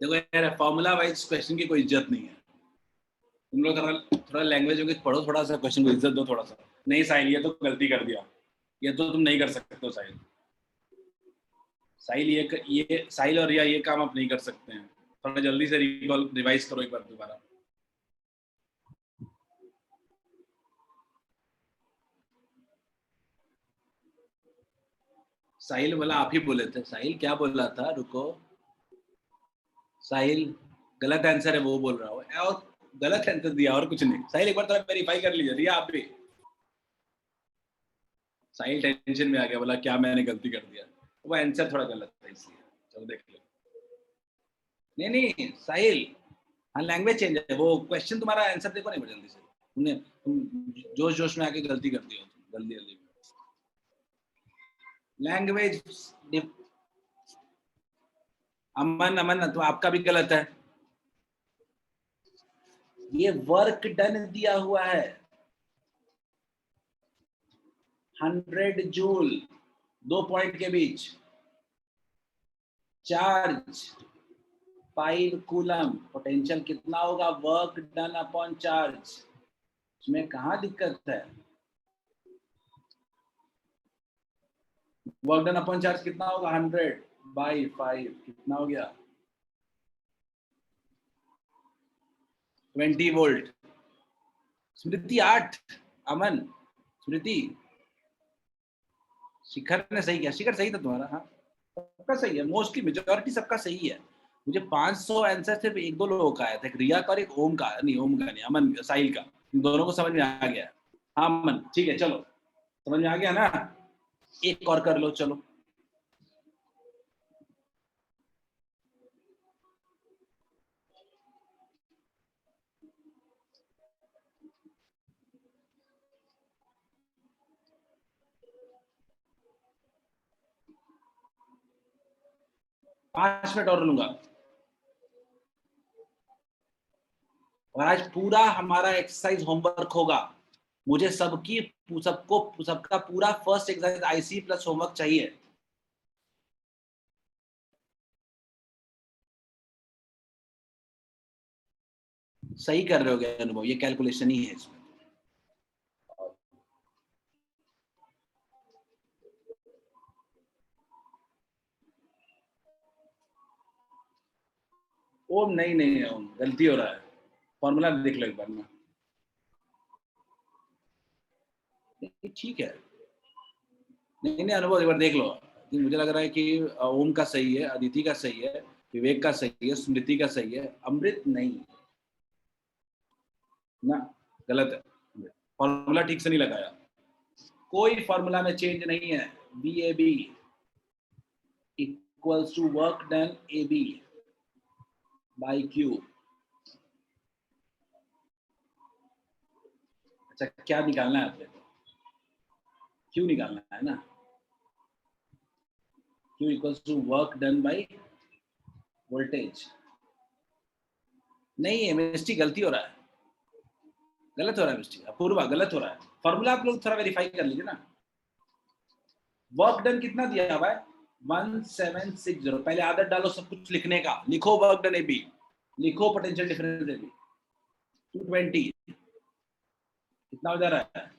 देखो यार, फॉर्मूला वाइज क्वेश्चन की कोई इज्जत नहीं है। तुम लोग थोड़ा लैंग्वेज में पढ़ो, थोड़ा सा क्वेश्चन को इज्जत दो थोड़ा सा। नहीं साहिल, ये तो गलती कर दिया, ये तो तुम नहीं कर सकते हो साहिल। साहिल ये साहिल और रिया ये काम आप नहीं कर सकते हैं। थोड़ा जल्दी से रिवाइज करो एक बार दोबारा। साहिल बोला, आप ही बोले थे। साहिल क्या बोल रहा था, रुको। साहिल गलत आंसर है वो बोल रहा हूँ, और गलत आंसर दिया और कुछ नहीं। साहिल एक बार थोड़ा वेरीफाई कर लीजिए। रिया आप भी। साहिल टेंशन में आ गया, बोला क्या मैंने गलती कर दिया, वो आंसर थोड़ा गलत था इसलिए। चलो देख लो। नहीं नहीं साहिल, हाँ लैंग्वेज चेंज है, वो क्वेश्चन तुम्हारा आंसर देखो नहीं जल्दी से। तुम जोश जोश में आके गलती कर दी हो, जल्दी जल्दी। लैंग्वेज अमन तो आपका भी गलत है। ये वर्क डन दिया हुआ है 100 जूल 2 पॉइंट के बीच, चार्ज 5 कूलम, पोटेंशियल कितना होगा, वर्क डन अपॉन चार्ज। इसमें कहाँ दिक्कत है? वर्क डन अपॉन चार्ज कितना होगा, 100/5 कितना हो गया, 20 वोल्ट। स्मृति 8, अमन, स्मृति, शिखर ने सही किया। शिखर सही था तुम्हारा, हाँ सबका सही है, मोस्टली मेजॉरिटी सबका सही है। मुझे 500 आंसर सिर्फ 1-2 लोगों का आया था, एक रिया का और एक ओम का, नहीं ओम का नहीं, अमन साहिल का। इन दोनों को समझ में आ गया। हाँ अमन ठीक है, चलो समझ में आ गया ना। एक और कर लो चलो। पांच मिनट और लूंगा। और आज पूरा हमारा एक्सरसाइज होमवर्क होगा। मुझे सबका पूरा first exercise IC plus homework चाहिए। सही कर रहे हो गया अनुभव, ये कैलकुलेशन ही है इसमें। ओम नहीं नहीं ओम, गलती हो रहा है, फॉर्मूला देख लो एक बार ना। ठीक है, नहीं नहीं अनुभव एक बार देख लो। मुझे लग रहा है कि ओम का सही है, अदिति का सही है, विवेक का सही है, स्मृति का सही है, अमृत नहीं ना, गलत है। फॉर्मूला ठीक से नहीं लगाया, कोई फॉर्मूला में चेंज नहीं है। BAB equals to work done AB by Q। अच्छा क्या निकालना है आपने, Q निकालना है ना। Q equals to work done by voltage. नहीं है मिस्टी, गलती हो रहा है, गलत हो रहा है मिस्टी, अपूर्वा गलत हो रहा है। फॉर्मूला आप लोग थोड़ा वेरीफाई कर लीजिए ना। वर्क डन कितना दिया हुआ है, 1760। पहले आदत डालो सब कुछ लिखने का, लिखो वर्क डन AB, लिखो पोटेंशियल डिफरेंस AB 220 कितना हो जा रहा है,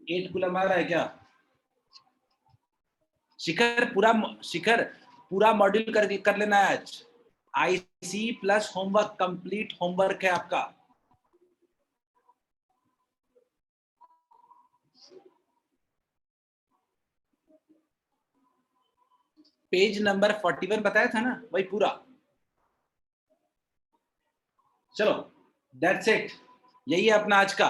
8 कूलम आ रहा है क्या। शिखर पूरा मॉड्यूल कर लेना है आज। IC plus homework, complete homework है आपका। पेज नंबर 41 बताया था ना, वही पूरा। चलो दैट्स इट, यही है अपना आज का।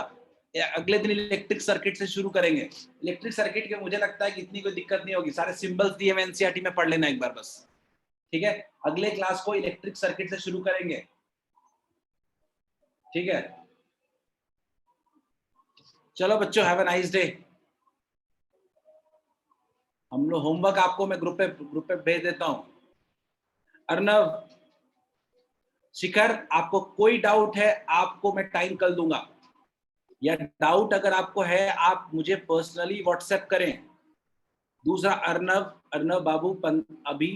अगले दिन इलेक्ट्रिक सर्किट से शुरू करेंगे। इलेक्ट्रिक सर्किट के मुझे लगता है कि इतनी कोई दिक्कत नहीं होगी, सारे सिंबल्स दिए हुए एनसीईआरटी में पढ़ लेना एक बार बस, ठीक है। अगले क्लास को इलेक्ट्रिक सर्किट से शुरू करेंगे, ठीक है। चलो बच्चों, हैव अ नाइस डे। हम लोग होमवर्क आपको मैं ग्रुप पे भेज देता हूँ। अर्नव शिखर, आपको कोई डाउट है आपको मैं टाइम कल दूंगा, या डाउट अगर आपको है आप मुझे पर्सनली व्हाट्सएप करें। दूसरा अर्नव बाबू अभी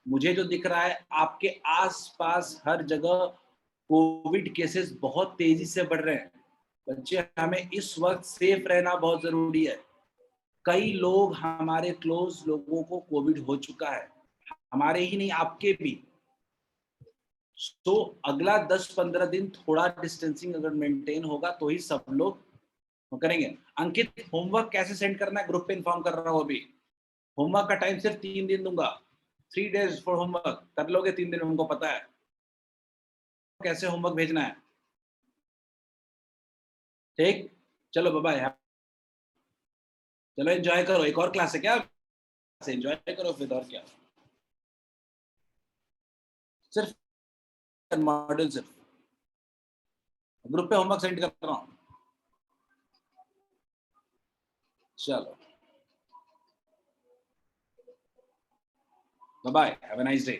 मुझे जो दिख रहा है आपके आसपास हर जगह कोविड केसेस बहुत तेजी से बढ़ रहे हैं। बच्चे, हमें इस वक्त सेफ रहना बहुत जरूरी है। कई लोग, हमारे क्लोज लोगों को कोविड हो चुका है, हमारे ही नहीं आपके भी। तो अगला 10-15 दिन थोड़ा डिस्टेंसिंग अगर मेंटेन होगा तो ही सब लोग करेंगे। अंकित, होमवर्क कैसे सेंड करना है ग्रुप पे इन्फॉर्म कर रहा हूं अभी। होमवर्क का टाइम सिर्फ 3 दिन दूंगा, 3 days फॉर होमवर्क। कर लोगे 3 दिन, उनको पता है कैसे होमवर्क भेजना है। ठीक, चलो बाय बाय। चलो एंजॉय करो, एक और क्लास है क्या, एंजॉय करो फिर, और क्या। सिर्फ मॉडल, सिर्फ ग्रुप पे होमवर्क सेंड कर रहा हूं। चलो bye, have a nice day.